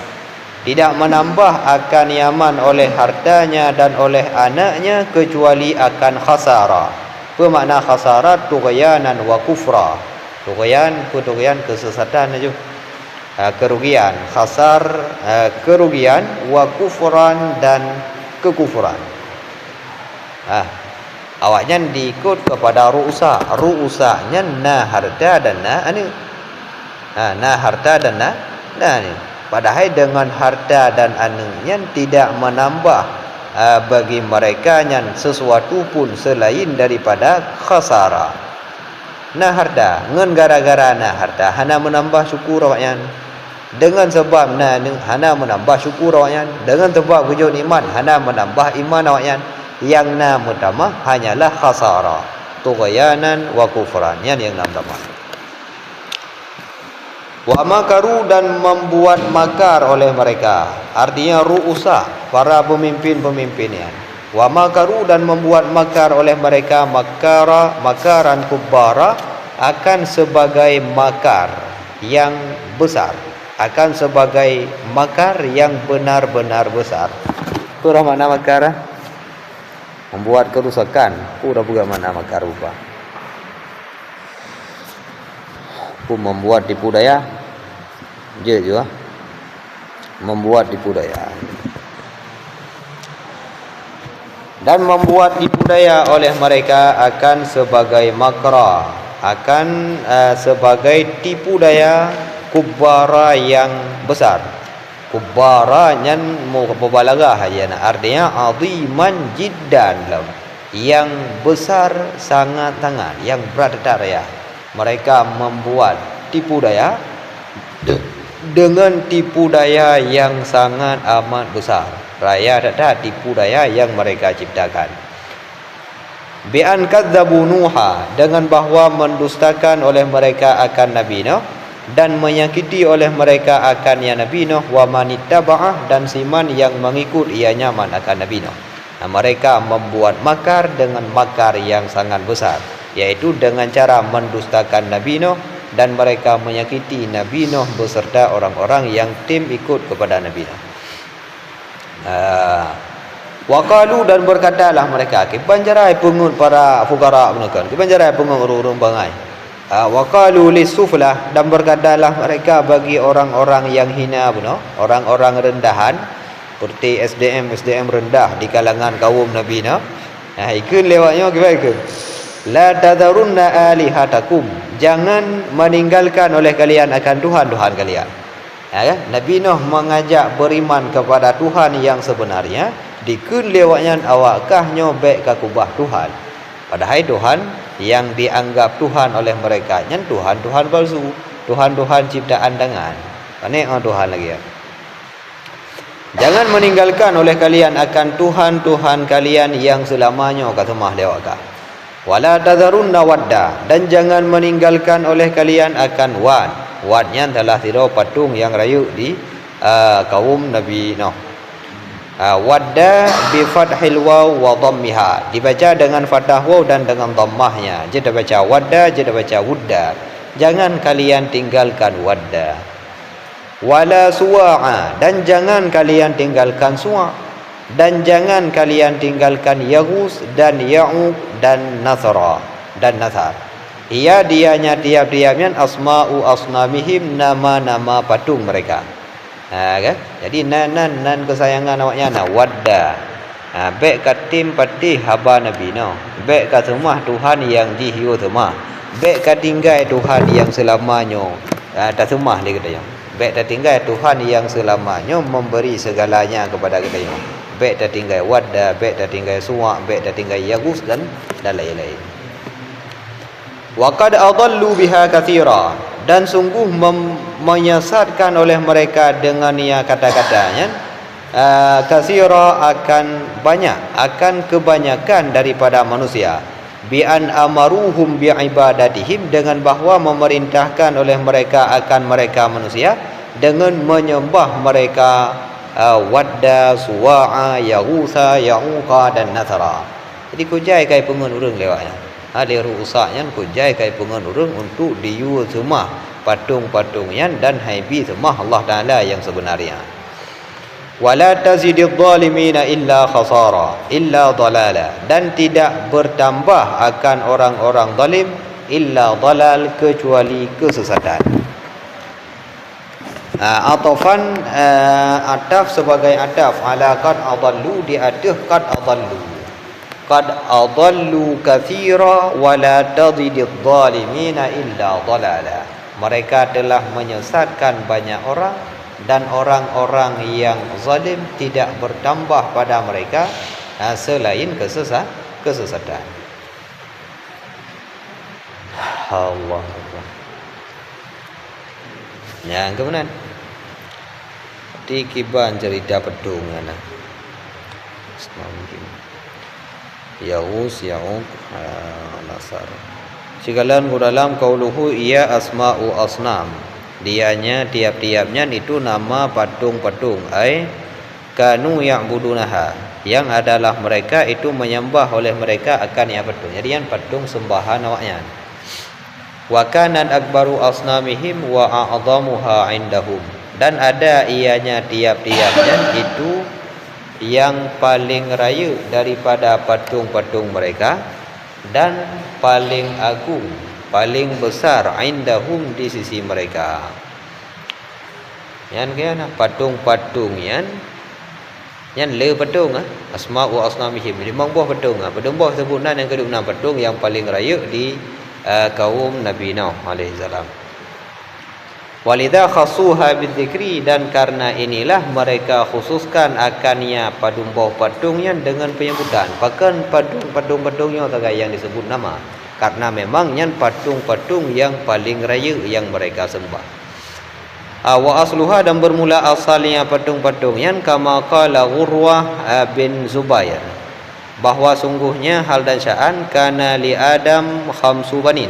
tidak menambah akan Yaman oleh hartanya dan oleh anaknya kecuali akan khasara. Apa makna khasara? Tughyanan wa kufra. Tughyan kesesatan aja. Kerugian, khasar kerugian, wa kufran dan kekufuran. Awaknya diikut kepada ru'usanya na harta dan na ni. Na harta dan na ni. Padahal dengan harta dan anaknya tidak menambah bagi mereka yang sesuatu pun selain daripada khasara. Na harta ngan gara-gara na harta hana menambah syukur awaknya. Dengan sebab na hana menambah syukur awaknya. Dengan sebab wujud iman hana menambah iman awaknya. Yang na utama hanyalah khasara, tughyanan wa kufran. Yang pertama. Wa makaru dan membuat makar oleh mereka. Artinya ru'usa, para pemimpin-pemimpinnya. Wa makaru dan membuat makar oleh mereka, makaran kubbara, akan sebagai makar yang besar, akan sebagai makar yang benar-benar besar. Itu makna makar. Membuat kerusakan. Udah bukan makna makar rupa. Membuat tipu daya. Je juga. Membuat tipu daya. Dan membuat tipu daya oleh mereka akan sebagai makra, akan sebagai tipu daya kubbara yang besar. Kubbara nyan mubalaghah aja, artinya aziman jiddan, yang besar sangat-sangat, yang berat ya. Mereka membuat tipu daya dengan tipu daya yang sangat amat besar. Raya ada tipu daya yang mereka ciptakan. Bi an kadzabu Nuha, dengan bahawa mendustakan oleh mereka akan Nabi Nuh dan menyakiti oleh mereka akan ya Nabi Nuh, wa manittaba'ah, dan siman yang mengikut ia nyaman akan Nabi Nuh. Mereka membuat makar dengan makar yang sangat besar, yaitu dengan cara mendustakan Nabi Nuh dan mereka menyakiti Nabi Nuh beserta orang-orang yang tim ikut kepada Nabi Nuh. Waqalu, dan berkatalah mereka, kibanjarai pengut para fukara menekan, kibanjarai pengut urung bangai. Waqalu lisuflah, dan berkatalah mereka bagi orang-orang yang hina benar, orang-orang rendahan, seperti SDM rendah di kalangan kaum Nabi Nuh. Ikun lewatnya gimana ikun? La tadharunna alihatakum, jangan meninggalkan oleh kalian akan Tuhan-Tuhan kalian. Nabi Nuh mengajak beriman kepada Tuhan yang sebenarnya. Dikun lewatnya awakkah nyobek ke kubah Tuhan. Padahal Tuhan yang dianggap Tuhan oleh mereka yang Tuhan-Tuhan palsu, Tuhan-Tuhan ciptaan tangan. Panik Tuhan lagi ya. Jangan meninggalkan oleh kalian akan Tuhan-Tuhan kalian yang selamanya kata mah lewakah. Wala tadharunna wadda, dan jangan meninggalkan oleh kalian akan Wad. Wadnya adalah tiada patung yang rayu di kaum Nabi Nuh. Wadda bi fathil waw wa dhammiha, dibaca dengan fathah waw dan dengan dhammahnya. Jadi baca wadda, jadi baca wudda. Jangan kalian tinggalkan wadda. Wala suwa'a, dan jangan kalian tinggalkan suwa', dan jangan kalian tinggalkan yaghus dan ya'uq dan nasra dan nasar. Ia dianya tiap-tiapnya asma'u asnamihim, nama-nama patung mereka. Kan? Jadi nan kesayangan awaknya na wadda. Baik katim patih haba Nabi Nuh. Baik kat rumah Tuhan yang dihiu temah. Baik kat tinggal Tuhan yang selamanya. Tak semah dia kata. Baik tak tinggal Tuhan yang selamanya memberi segalanya kepada kita. Baik tak tinggal wadda, baik tak tinggal suwa', baik tak tinggal yaghus dan lain-lain. Wa qad adallu biha katsira, dan sungguh menyesatkan oleh mereka dengan ia kata-katanya katsira, akan banyak, akan kebanyakan daripada manusia. Bi an amaruhum bi ibadatihim, dengan bahawa memerintahkan oleh mereka akan mereka manusia dengan menyembah mereka wadda, suwa'a, yaghusa, ya'uqa dan nasara. Jadi kujai kai pengun urang lewatnya. Ada rusaknya kujai kai pengun urang untuk diyu semua patung-patungnya dan haibi semua Allah Taala yang sebenarnya. wala tazididz zalimina illa khasara illa dalala, dan tidak bertambah akan orang-orang zalim illa dalal, kecuali kesesatan. Atafan, ataf sebagai ataf ala qad adallu, di atas qad adallu katsira wala tazididz zalimina illa dalala. Mereka telah menyesatkan banyak orang, dan orang-orang yang zalim tidak bertambah pada mereka selain kesesatan. Allah Allah. Yang kemudian di kiban cerita pedung ana. Yaus Ya'uq Nasar. Sikalan dalam qauluhu ia asma'u asnam. Dianya tiap-tiapnya itu nama patung-patung. Ai kanu ya'budunaha, yang adalah mereka itu menyembah oleh mereka akan ya patung. Jadi yang patung sembahan awaknya. Wa kanat akbaru asnamihim wa a'dhamuha indahum, dan ada ianya tiap-tiapnya itu yang paling raya daripada patung-patung mereka, dan paling agung, paling besar indahum, di sisi mereka. Yang kena patung-patung yang le patung asma'u asnamihim, limang buah patung. Patung buah sebutan yang kedua patung yang paling raya di kaum Nabi Nuh alaihi salam. Walidha khasuha bidzikri, dan karena inilah mereka khususkan akannya patung-patungnya dengan penyebutan. Bahkan patung-patungnya tak yang disebut nama, karena memangnya patung-patung yang paling raya yang mereka sembah. Wa asluha, dan bermula asalnya patung-patung yang kama qala Urwah bin Zubair, bahwa sungguhnya hal dan sya'an kana li Adam khamsu banin,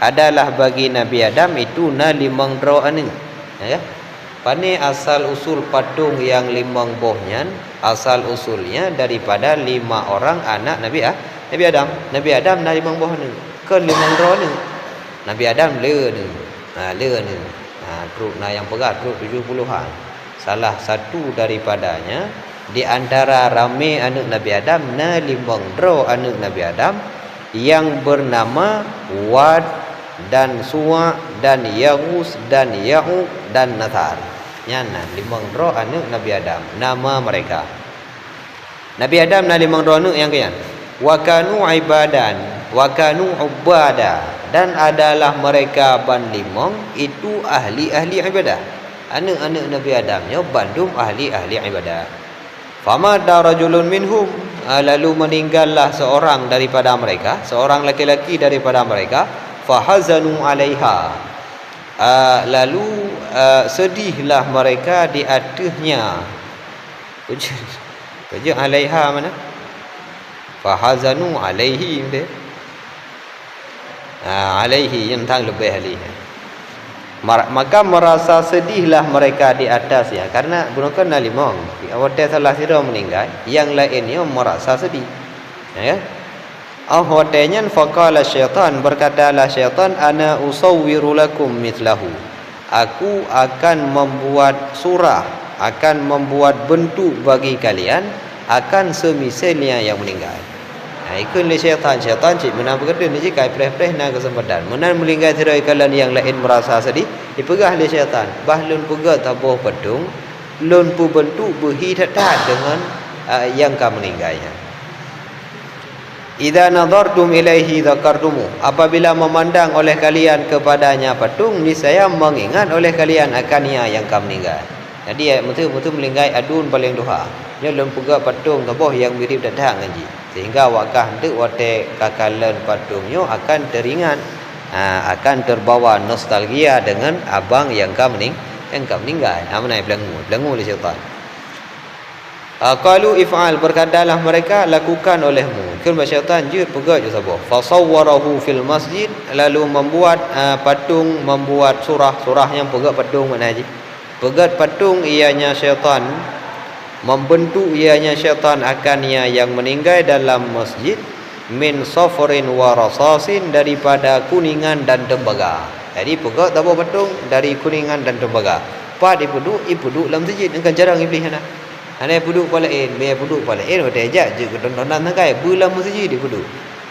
adalah bagi Nabi Adam itu 5 anak. Ya. Pani asal usul patung yang 5 bohnya, asal usulnya daripada 5 orang anak Nabi Adam. Nabi Adam 5 boh ni. Ke 5 ni. Nabi Adam le ni. Truk yang pegat truk 70-an. Salah satu daripadanya di antara ramai anak Nabi Adam, 5 anak Nabi Adam yang bernama Wad dan Suwa dan Yaghus dan Ya'uq dan Nathar. Nyana 5 anak Nabi Adam, nama mereka. Nabi Adam 5 anak yang kian. Wa kanu ibadan, wa kanu ubada, dan adalah mereka ban 5 itu ahli-ahli ibadah. Anak-anak Nabi Adam nya bandum ahli-ahli ibadah. Famata rajulun minhum, lalu meninggallah seorang daripada mereka, seorang laki-laki daripada mereka. Fahazanu alaiha, lalu sedihlah mereka di atasnya. Kerja alaiha mana? Fahazanu alaihi dia. Alaihi yang tang lebih ahli. Maka merasa sedihlah mereka di atas ya, karena gunakan nalimong. Awak salah sira meninggal, yang lainnya merasa sedih. Ya. Ahwadanya faqala syaitan, berkatalah syaitan, ana usawwiru lakum mithlahu, aku akan membuat surah, akan membuat bentuk bagi kalian akan semisalnya yang meninggal. Ikut le syaitan cik mana berkata ni jika preh-preh na kesempatan menan melingkai tirai kalian yang lain merasa sedih, dipegah le syaitan, bahlun pegah tabuh pedung, lun pu bentuk berhidat dengan yang kamu meninggalnya. Idza nadartum ilaihi dzakartumu, apabila memandang oleh kalian kepadanya patung, niscaya mengingat oleh kalian akannya yang kamu meninggal. Jadi betul-betul melingkai adun paling doha. Nya lem pegak patung taboh yang mirip datang ngaji. Sehingga wakah hendak wate kakalan patungnya akan teringat, akan terbawa nostalgia dengan abang yang kamu meninggal. Mana belangu oleh syaitan. Qalu if'al, berkatalah mereka, lakukan olehmu. Kan syaitan je pegat je sabah. Fasawwarahu fil masjid, lalu membuat patung, membuat surah yang pegat patung mana haji. Pegat patung ianya syaitan, membentuk ianya syaitan akannya yang meninggal dalam masjid, min safarin wa rasasin, daripada kuningan dan tembaga. Jadi pegat tabuh patung dari kuningan dan tembaga. Pak dipuduk dalam masjid, kan jarang iblis ana. Ada puduk palain, biar puduk palain ada ajak je ketontonan tangkai bulan mesti di puduk.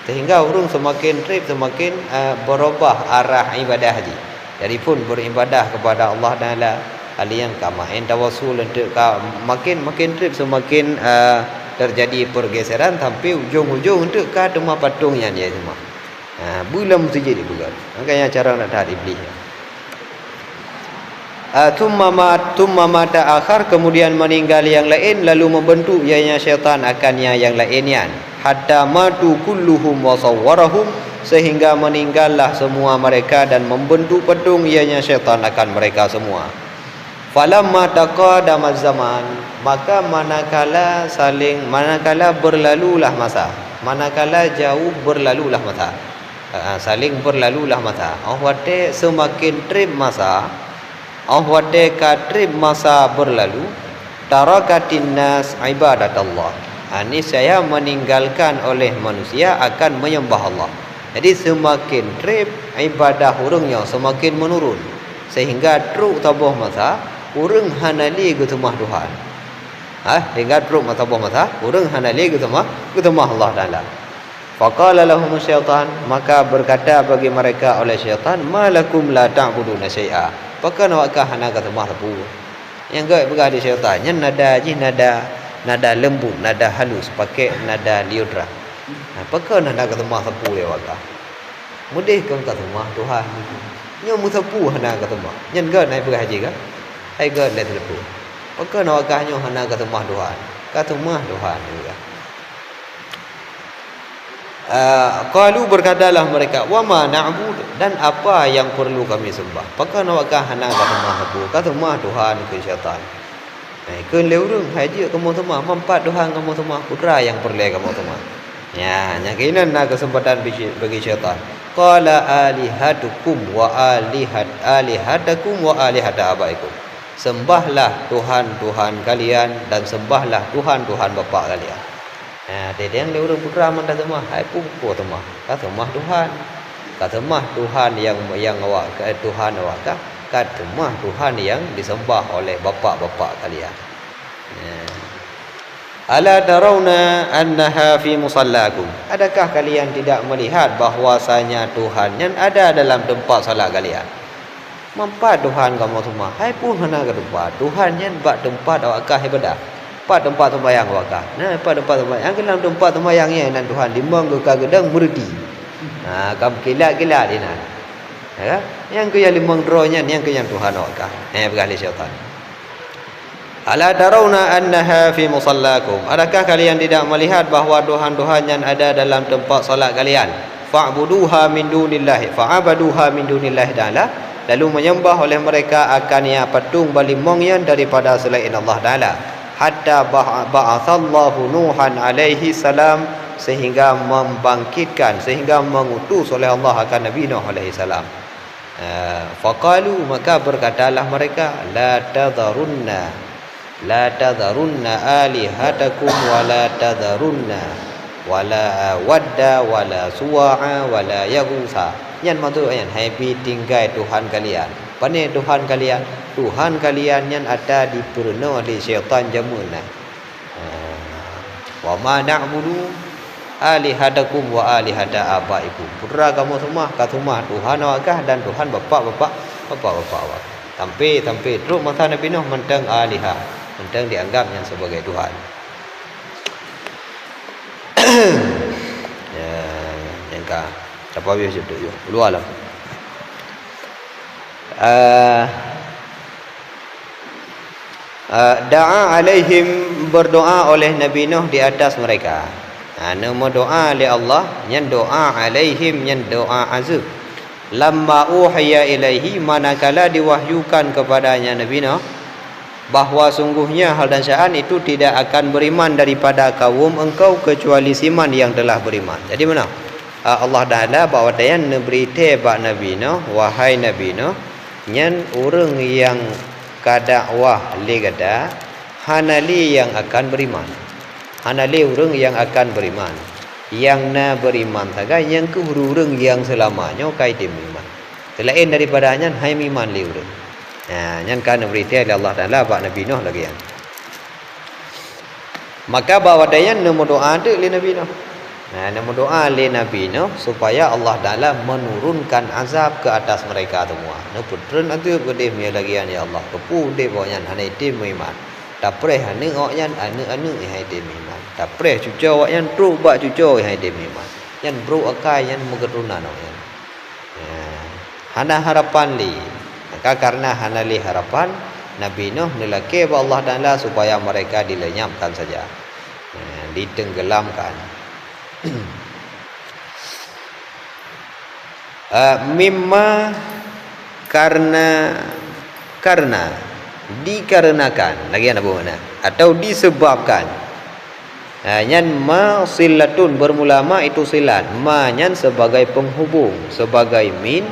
Sehingga urung semakin trip semakin berubah arah ibadah haji. Jadi pun beribadah kepada Allah Taala kalian kamain tawassul untuk makin trip semakin terjadi pergeseran sampai ujung-ujung untuk ke rumah patungnya dia semua. Bulan mesti jadi bukan. Makanya cara nak tahan iblis. Thumma mata akhar kemudian meninggal yang lain lalu membentuk ianya syaitan akannya yang lainnya hatta matu kulluhum wa sawwarahum sehingga meninggallah semua mereka dan membentuk patung ianya syaitan akan mereka semua. Falamma taqadama zaman maka manakala berlalulah masa, manakala jauh berlalulah masa, saling berlalulah masa. Wate semakin trip masa, wate trip masa berlalu, tarakatin nas ibadatullah. Ini saya meninggalkan oleh manusia akan menyembah Allah. Jadi semakin trip ibadah urungnya semakin menurun sehingga truk tabuh masa urung hanali ke rumah Tuhan. Hingga truk tabuh masa urung hanali ke rumah Allah Taala. Faqala lahum syaitan maka berkata bagi mereka oleh syaitan malakum la ta'buduna syai'a. Apakah nawakkah hana ke rumah tabu. Yang gak berada syaitan yang nada lembut, nada halus, pakai nada liudra. Apakah nak ke rumah sapu lewat? Mudah kau ke rumah Tuhan. Nyo musapu hana ke rumah. Nyen gak naik pergi haji ke? Hai gak naik telepon. Apakah nak nyo hana ke rumah Tuhan? Ke rumah Tuhan juga. Qalu berkatalah mereka, wa ma na'bud dan apa yang perlu kami sembah? Apakah nak hana ke rumah sapu? Ke rumah Tuhan ke syaitan. Ke leurung haji kamu semua mampat Tuhan kamu semua putra yang perlu kamu semua. Ya, yang kainan nak kesempatan bagi syaitan. Qala alihatukum wa alihatakum wa alihata abaikum. Sembahlah Tuhan kalian dan sembahlah Tuhan bapa kalian. Dia yang leurung putra manda semua hai pupuk semua. Kata mah Tuhan. Kata mah Tuhan yang awak Tuhan awak kata mah Tuhan yang disembah oleh bapa-bapa kalian. Ala tarawna annaha fi musallakum. Adakah kalian tidak melihat bahwasanya Tuhan yang ada dalam tempat salat kalian? Mampat Tuhan kamu semua. Hai pun mana ke tempat Tuhan yang buat tempat awakah ibadah. Tempat sembahyang awakah. Tempat sembahyang dalam tempat sembahyangnya dan Tuhan di mangga gedang berdi. Kamu kilat-kilat ini. Ya, yang ke yang limang dronya yang ke yang Tuhan awakah. Berkali syaitan. Ala tarawna annaha fi musallakum. Adakah kalian tidak melihat bahawa Tuhan yang ada dalam tempat salat kalian? Fa'buduha min dunillahi. Fa'abaduha min dunillahi ta'ala. Lalu menyembah oleh mereka akan ya patung balimong yang daripada selain Allah Ta'ala. Hatta ba'athallahu Nuhan alaihi salam sehingga membangkitkan sehingga mengutus oleh Allah akan Nabi Nuh alaihi salam. Faqalu maka berkatalah mereka la tadharunna alihatakum wa la tadharunna wala wadda wala suwa'a wala yaghutha. Yang maksudnya happy tinggal Tuhan kalian. Pane Tuhan kalian yang ada di purna di syaitan jamuna. Wa ma na'budu alihatakum wa alihata abaikum. Putra kamu semua ke rumah Tuhan awakah dan Tuhan bapa-bapa awak. Sampai terus masa Nabi Nuh mentang aliha, mentang dianggapnya sebagai Tuhan. Yang ka apa biasa tu yo. Lu alam. Da'a alaihim berdoa oleh Nabi Nuh di atas mereka. Nama doa oleh Allah yang doa alaihim yang doa azab. Lamma uhiya ilaihi manakala diwahyukan kepadanya Nabi Nuh bahawa sungguhnya hal dan sya'an itu tidak akan beriman daripada kaum engkau kecuali siman yang telah beriman. Jadi mana? Allah Ta'ala bahawa dia berita bak Nabi Nuh, wahai Nabi Nuh, nyan orang yang kadakwah li kata hanali yang akan beriman. Hanali orang yang akan beriman. Yang na beriman saga yang ke orang yang selamanya kait beriman. Selain daripadanya hai iman li orang. Nyan kan berita oleh Allah Ta'ala bak Nabi Nuh lagi yang. Maka bawa dayan nama doa tu li Nabi Nuh. Nama doa li Nabi Nuh supaya Allah Taala menurunkan azab ke atas mereka semua. Ne putren atu bedeh mi lagian ya Allah. Kepu de boyan hanai tim iman. Tak preh ane okyan ane hai tim iman. Tak preh cucu okyan tru ba cucu hai tim iman. Yan bro akai yan mengeruna no yan. Hana harapan li. Maka karena hana li harapan Nabi Nuh nelake ba Allah Taala supaya mereka dilenyapkan saja. Ditenggelamkan. Mimma karena dikarenakan lagi apa mana atau disebabkan nyan ma silatun bermula ma itu silat ma nyan sebagai penghubung sebagai min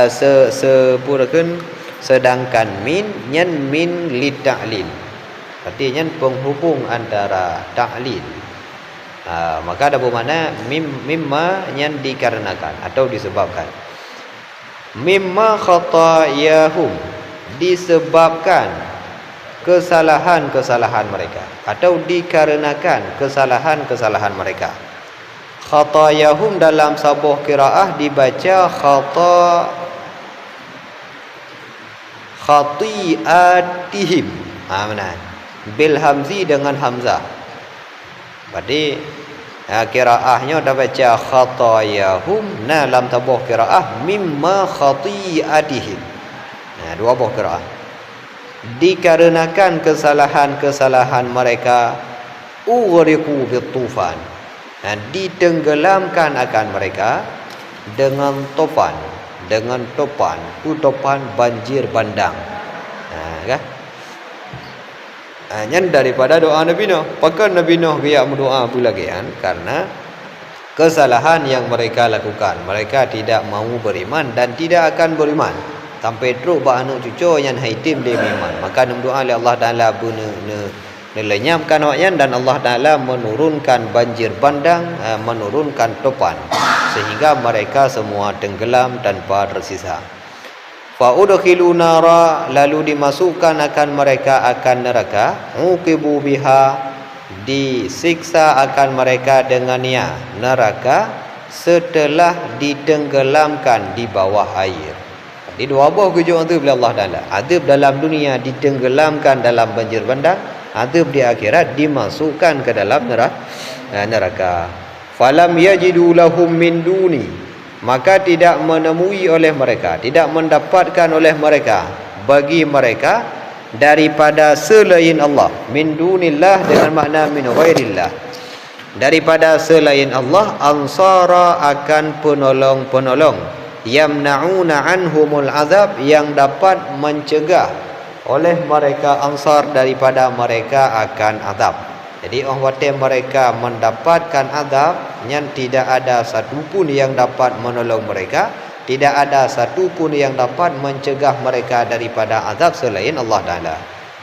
sepurakan sedangkan min nyan min li ta'lil artinya penghubung antara ta'lil. Maka ada bermakna mimma yang dikarenakan atau disebabkan. Mimma khatayahum disebabkan kesalahan-kesalahan mereka atau dikarenakan kesalahan-kesalahan mereka. Khatayahum dalam sebuah qiraah dibaca khati'atihim. Mana? Bil hamzi dengan hamzah. Berarti qiraahnya dah baca khatayahum dalam sebuah qiraah mimma khati'atihim. Dua buah qiraah. Dikarenakan kesalahan-kesalahan mereka ughriqu bitufan. Ditenggelamkan akan mereka dengan topan, topan banjir bandang. Kan? Yang daripada doa Nabi Nuh. Pakai Nabi Nuh dia berdoa pula kan karena kesalahan yang mereka lakukan. Mereka tidak mau beriman dan tidak akan beriman sampai terus ba anak cucu yang haitim dia beriman. Maka doa oleh Allah Taala lenyapkan wakyan dan Allah Taala menurunkan banjir bandang, menurunkan topan sehingga mereka semua tenggelam tanpa tersisa. Fa udkhilu nara lalu dimasukkan akan mereka akan neraka uqibu biha disiksa akan mereka dengannya neraka setelah ditenggelamkan di bawah air. Di dua buah kejauhan itu bila Allah Taala azab dalam dunia ditenggelamkan dalam banjir bandang, azab di akhirat dimasukkan ke dalam neraka. Falam yajidu lahum min duni maka tidak menemui oleh mereka, tidak mendapatkan oleh mereka bagi mereka daripada selain Allah. Min dunillah dengan makna min ghairillah. Daripada selain Allah ansara akan penolong-penolong yamna'una anhumul azab yang dapat mencegah oleh mereka ansar daripada mereka akan azab. Jadi orang kata mereka mendapatkan azab yang tidak ada satu pun yang dapat menolong mereka, tidak ada satu pun yang dapat mencegah mereka daripada azab selain Allah Taala.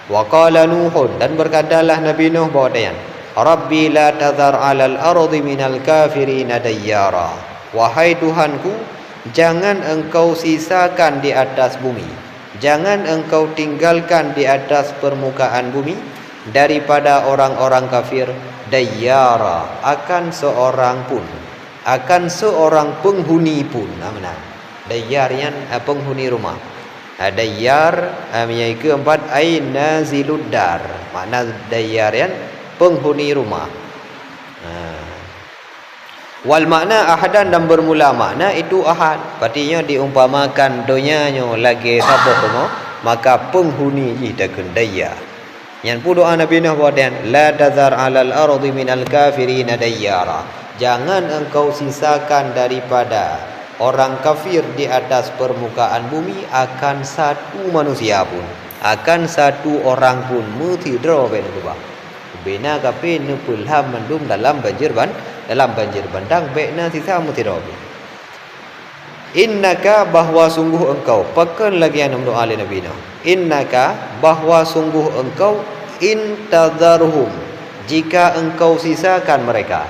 Wa qala Nuhun dan berkatalah Nabi Nuh bahawa Rabbi la tadhar 'alal ardi minal kafirin dayyara. Wahai Tuhanku, jangan engkau sisakan di atas bumi, jangan engkau tinggalkan di atas permukaan bumi daripada orang-orang kafir dayyara akan seorang pun, akan seorang penghuni pun. Mana dayyar yang penghuni rumah. Dayyar yang keempat ai nazilud dar, makna dayyar yang penghuni rumah. Wal makna ahadan dan bermula makna itu ahad, artinya diumpamakan donyanya lagi sabah semua, maka penghuni kita dayyar. Yang pun doa Nabi Nuh bahawa la tazar 'alal ardi minal kafirin dayyara. Jangan engkau sisakan daripada orang kafir di atas permukaan bumi akan satu manusia pun, akan satu orang pun mutidra ben tu bah. Bena kafir ne pulham mendum dalam banjir bandang bena sisa mutidra. Innaka bahwa sungguh engkau, pakan lagi yang doa oleh Nabi Nuh. Innaka bahwa sungguh engkau intadharhum, jika engkau sisakan mereka,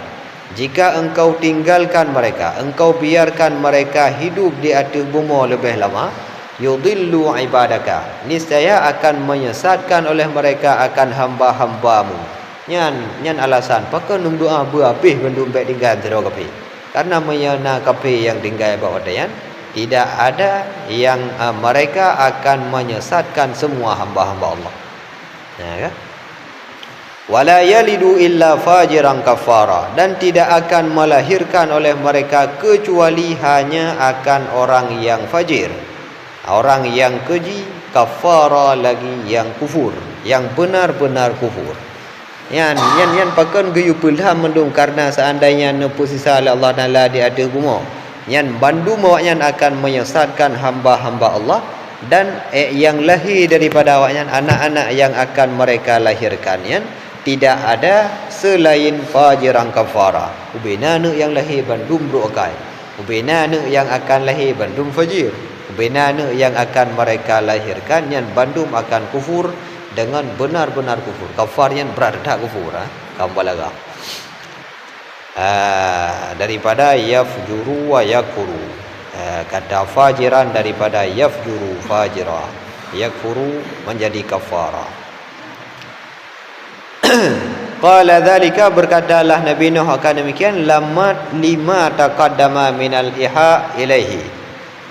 jika engkau tinggalkan mereka, engkau biarkan mereka hidup di atas bumi lebih lama, yudillu ibadaka, niscaya akan menyesatkan oleh mereka akan hamba-hambamu, Nyan alasan pakai nung doa berhabis bendum baik tinggal terus kapi. Karena menyana kapi yang tinggal bawa dayan tidak ada yang mereka akan menyesatkan semua hamba-hamba Allah. Ya kan? Wala yalidu illa fajiran kafara, dan tidak akan melahirkan oleh mereka kecuali hanya akan orang yang fajir, orang yang keji, kafara lagi yang kufur, yang benar-benar kufur. Yan pakan geyu pelham mendung karena seandainya neposisa Allah Taala di ada gumo. Yan bandu mawaknya akan menyesatkan hamba-hamba Allah, dan yang lahir daripada awaknya anak-anak yang akan mereka lahirkan yan tidak ada selain fajiran kafara. Ubena yang lahir bandum berokai. Ubena yang akan lahir bandum fajir. Ubena yang akan mereka lahirkan yan bandum akan kufur dengan benar-benar kufur. Kafar yang berat kufur, kaum balaghah. Daripada yafjuru wa yakfuru. Kata fajiran daripada yafjuru fajira. Yakfuru menjadi kafara. Qala dzalika, berkatalah Nabi Nuh akan demikian, lama taqaddama minal iha ilaihi,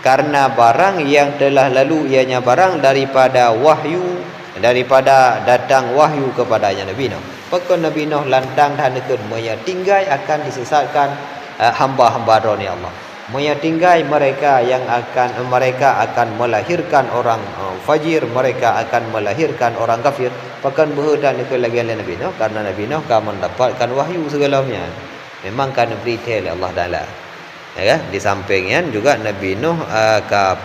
karena barang yang telah lalu ianya barang daripada wahyu, daripada datang wahyu kepadanya Nabi Nuh. Maka Nabi Nuh lantang dan nekeun maya tinggai akan disesatkan hamba-hamba roni Allah. Maya tinggai mereka akan melahirkan orang fajir, mereka akan melahirkan orang kafir. Pakan berhudan nekeun lagi oleh Nabi Nuh, karena Nabi Nuh kan mendapatkan wahyu segalanya. Memang kan berita oleh Allah Taala. Ya, di sampingnya juga Nabi Nuh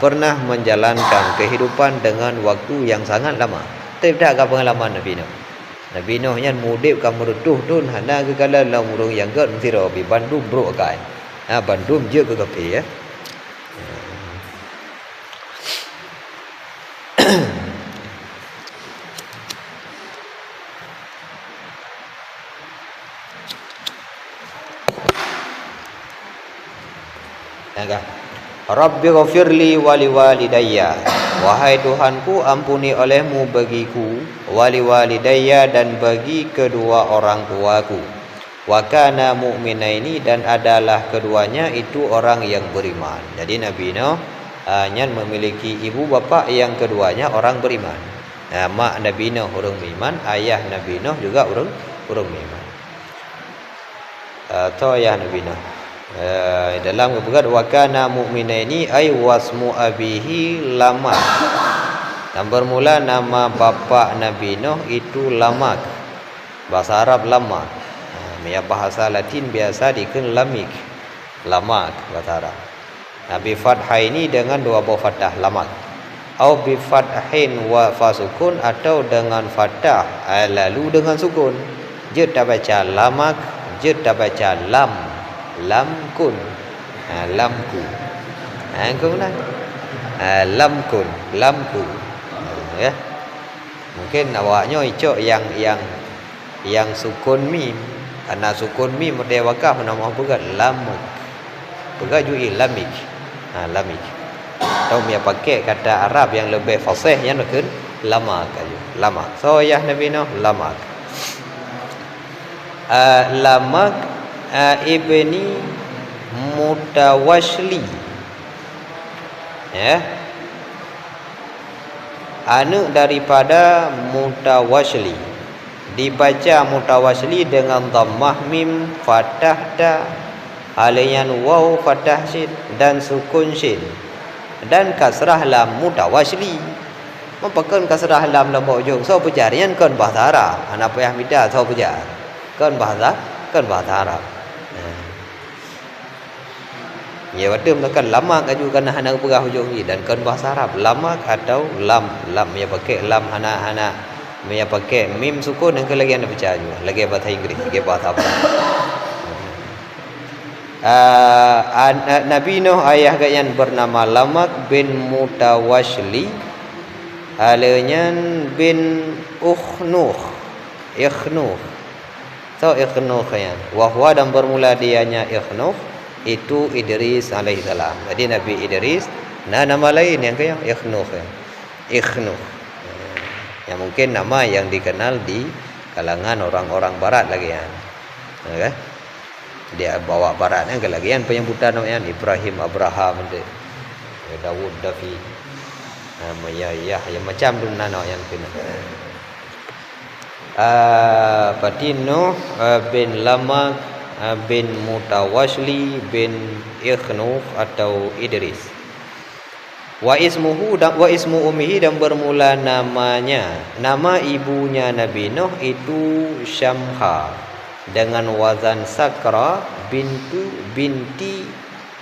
pernah menjalankan kehidupan dengan waktu yang sangat lama. Tidak ada pengalaman Nabi Nuh. Nabi Nuh yang mudip kan merutuh dun hana ke kala la murung yang gat sira bi bandum bro kai. Bandum je ke kapi ya. Rabbi ghafirli wali walidayya, wahai Tuhanku ampuni olehmu bagiku, wali walidayya dan bagi kedua orang tuaku, wa kana mu'minaini dan adalah keduanya itu orang yang beriman. Jadi Nabi Nuh memiliki ibu bapa yang keduanya orang beriman. Mak Nabi Nuh orang beriman, ayah Nabi Nuh juga orang beriman. Atau ayah Nabi Nuh dalam kebegat wa kana mu'minaini ay wasmu abihi Lamak, dan bermula nama bapa Nabi Nuh itu Lamak, bahasa Arab Lamak. Ya bahasa Latin biasa dikun Lamik, Lamak bahasa Arab. Nabi fathah ini dengan dua buah fathah Lamak, atau bi fathin wa fasukun, atau dengan fathah lalu dengan sukun. Je tak baca Lamak, je tak baca lamkun, lamku, kemudian lamku, ya. Mungkin awaknya icok yang sukun mim, karena sukun mim merdewakah nama pegat lamuk, pegat juga lamik, lamik. Atau dia pakai kata Arab yang lebih fasih yang nak lamak aja, lamak. So ya Nabi Nuh Lamak, Lamak ibni Mutawashli, ya, anak daripada Mutawashli. Dibaca Mutawashli dengan dhammah mim, fathah ta, aliyan waw, fathah shin dan sukun shin, dan kasrah lam. Mutawashli mempakan kasrah lam lam ujung. So pejarian kan bahasa Arab, anak payah mida so pejar kan bahasa Arab. Ya betul kan Lamak juga kan hana pegah hujung ni, dan kan bahasa Arab Lamak atau lam ya pakai lam hana ya pakai mim sukun, yang lagi anda baca juga lagi bahasa Inggris, lagi bahasa apa. Nabi Nuh ayah yang bernama Lamak bin Mutawashli, alanya bin Ikhnuh. So Ikhnuh ya, wahwa dan bermula dianya Ikhnuh itu Idris alaihissalam. Jadi Nabi Idris, nama lain yang kayak Ikhnuh ya. Ikhnuh, yang mungkin nama yang dikenal di kalangan orang-orang barat lagi kan. Okay? Dia bawa barat kan lagi kan penyambutan namanya Ibrahim, Abraham, Daud, David, ya macam tu nana yang kena. Berarti Nuh bin Lamak bin Mutawashli bin Ikhnuf atau Idris. Wa ismu ummihi dan bermula namanya, nama ibunya Nabi Nuh itu Syamha dengan wazan Sakra binti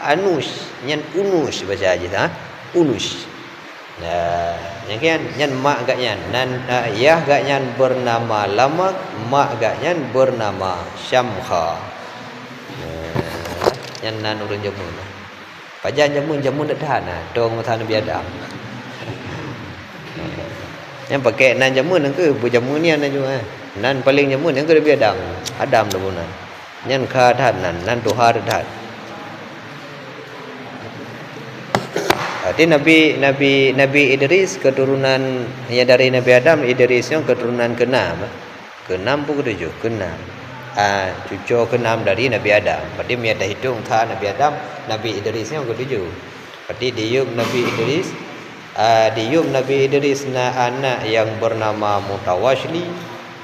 Anush, nyan Unus baca aja Unus. Nah, nyan mak agaknya nan ayah agaknya bernama Lamak, mak agaknya bernama Syamha. Nyan nan urang jamun. Pajan jamun dak tahan dong matan Nabi Adam. Yang pakai nan jamun ke berjamun ni nan juga. Nan paling jamun yang ke Nabi Adam. Adam dah pun. Nyan ka tahan nan Tuhan tahan. Jadi Nabi Idris keturunan ya dari Nabi Adam, Idris yang keturunan ke-6. Ke-6 pun ke-7, ke-6. Cucu ke-6 dari Nabi Adam. Berarti dia dah hitung tha Nabi Adam, Nabi Idris yang ke-7. Berarti diuk Nabi Idris na anak yang bernama Mutawashli,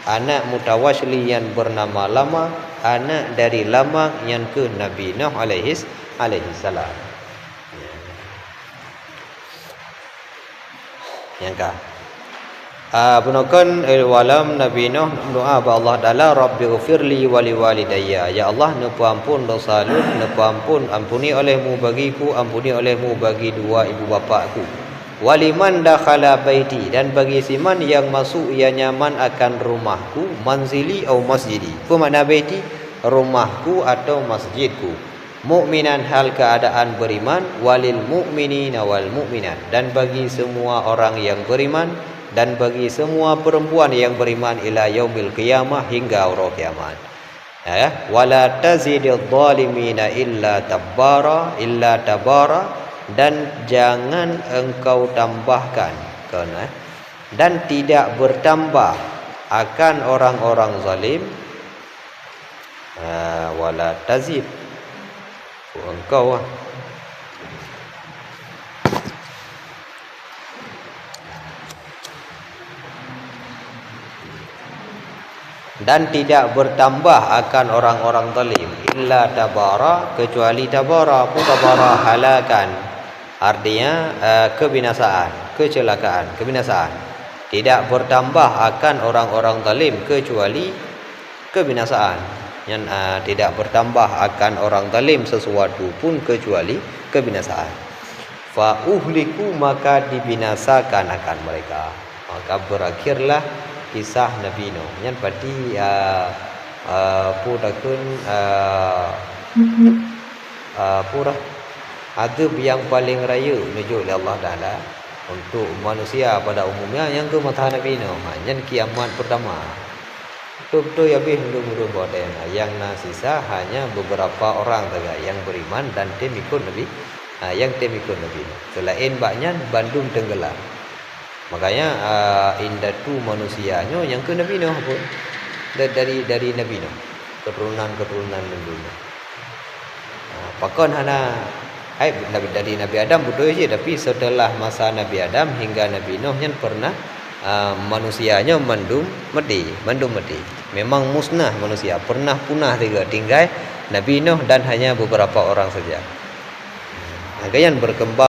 anak Mutawashli yang bernama Lamak, anak dari Lamak yang ke Nabi Nuh alaihi salam. Yang Bunakan walam Nabi Nuh doa ba Allah Taala Rabbighfirli wa liwalidayya. Ya Allah, nepu ampun dosa lu, nepu ampuni olehmu bagiku, ampuni olehmu bagi dua ibu bapakku. Waliman dakhala baiti, dan bagi siman yang masuk ia nyaman akan rumahku, manzili atau masjidi. Apa makna baiti? Rumahku atau masjidku. Mukminan hal keadaan beriman, walil mu'minina wal mu'minat, dan bagi semua orang yang beriman dan bagi semua perempuan yang beriman ila yaumil qiyamah, hingga hari kiamat. Ya, wala tazidil zalimina illa tabara, dan jangan engkau tambahkan dan tidak bertambah akan orang-orang zalim. Wala tazid engkau dan tidak bertambah akan orang-orang zalim illa tabara, kecuali tabara. Apa tabara? Halakan, artinya kebinasaan, kecelakaan, kebinasaan. Tidak bertambah akan orang-orang zalim kecuali kebinasaan. Yang tidak bertambah akan orang zalim sesuatu pun kecuali kebinasaan. Fa uhliku, maka dibinasakan akan mereka. Maka berakhirlah kisah Nabi Nuh. Yang berarti pudakun pura adab yang paling raya menuju oleh Allah Taala untuk manusia pada umumnya yang ke mata Nabi Nuh. Yang kiamat pertama. Betul-betul ya bih dulu boden. Yang sisa hanya beberapa orang saja yang beriman dan tim ikut Nabi. Yang tim ikut Nabi. Selain banyak Bandung tenggelam. Makanya indatu manusianya yang ke Nabi Nuh pun dari Nabi Nuh, keturunan Nabi Nuh. Pakon hana dari Nabi Adam betul je, tapi setelah masa Nabi Adam hingga Nabi Nuh yang pernah manusianya mandum mati. Memang musnah manusia, pernah punah juga, tinggal Nabi Nuh dan hanya beberapa orang saja. Yang berkembang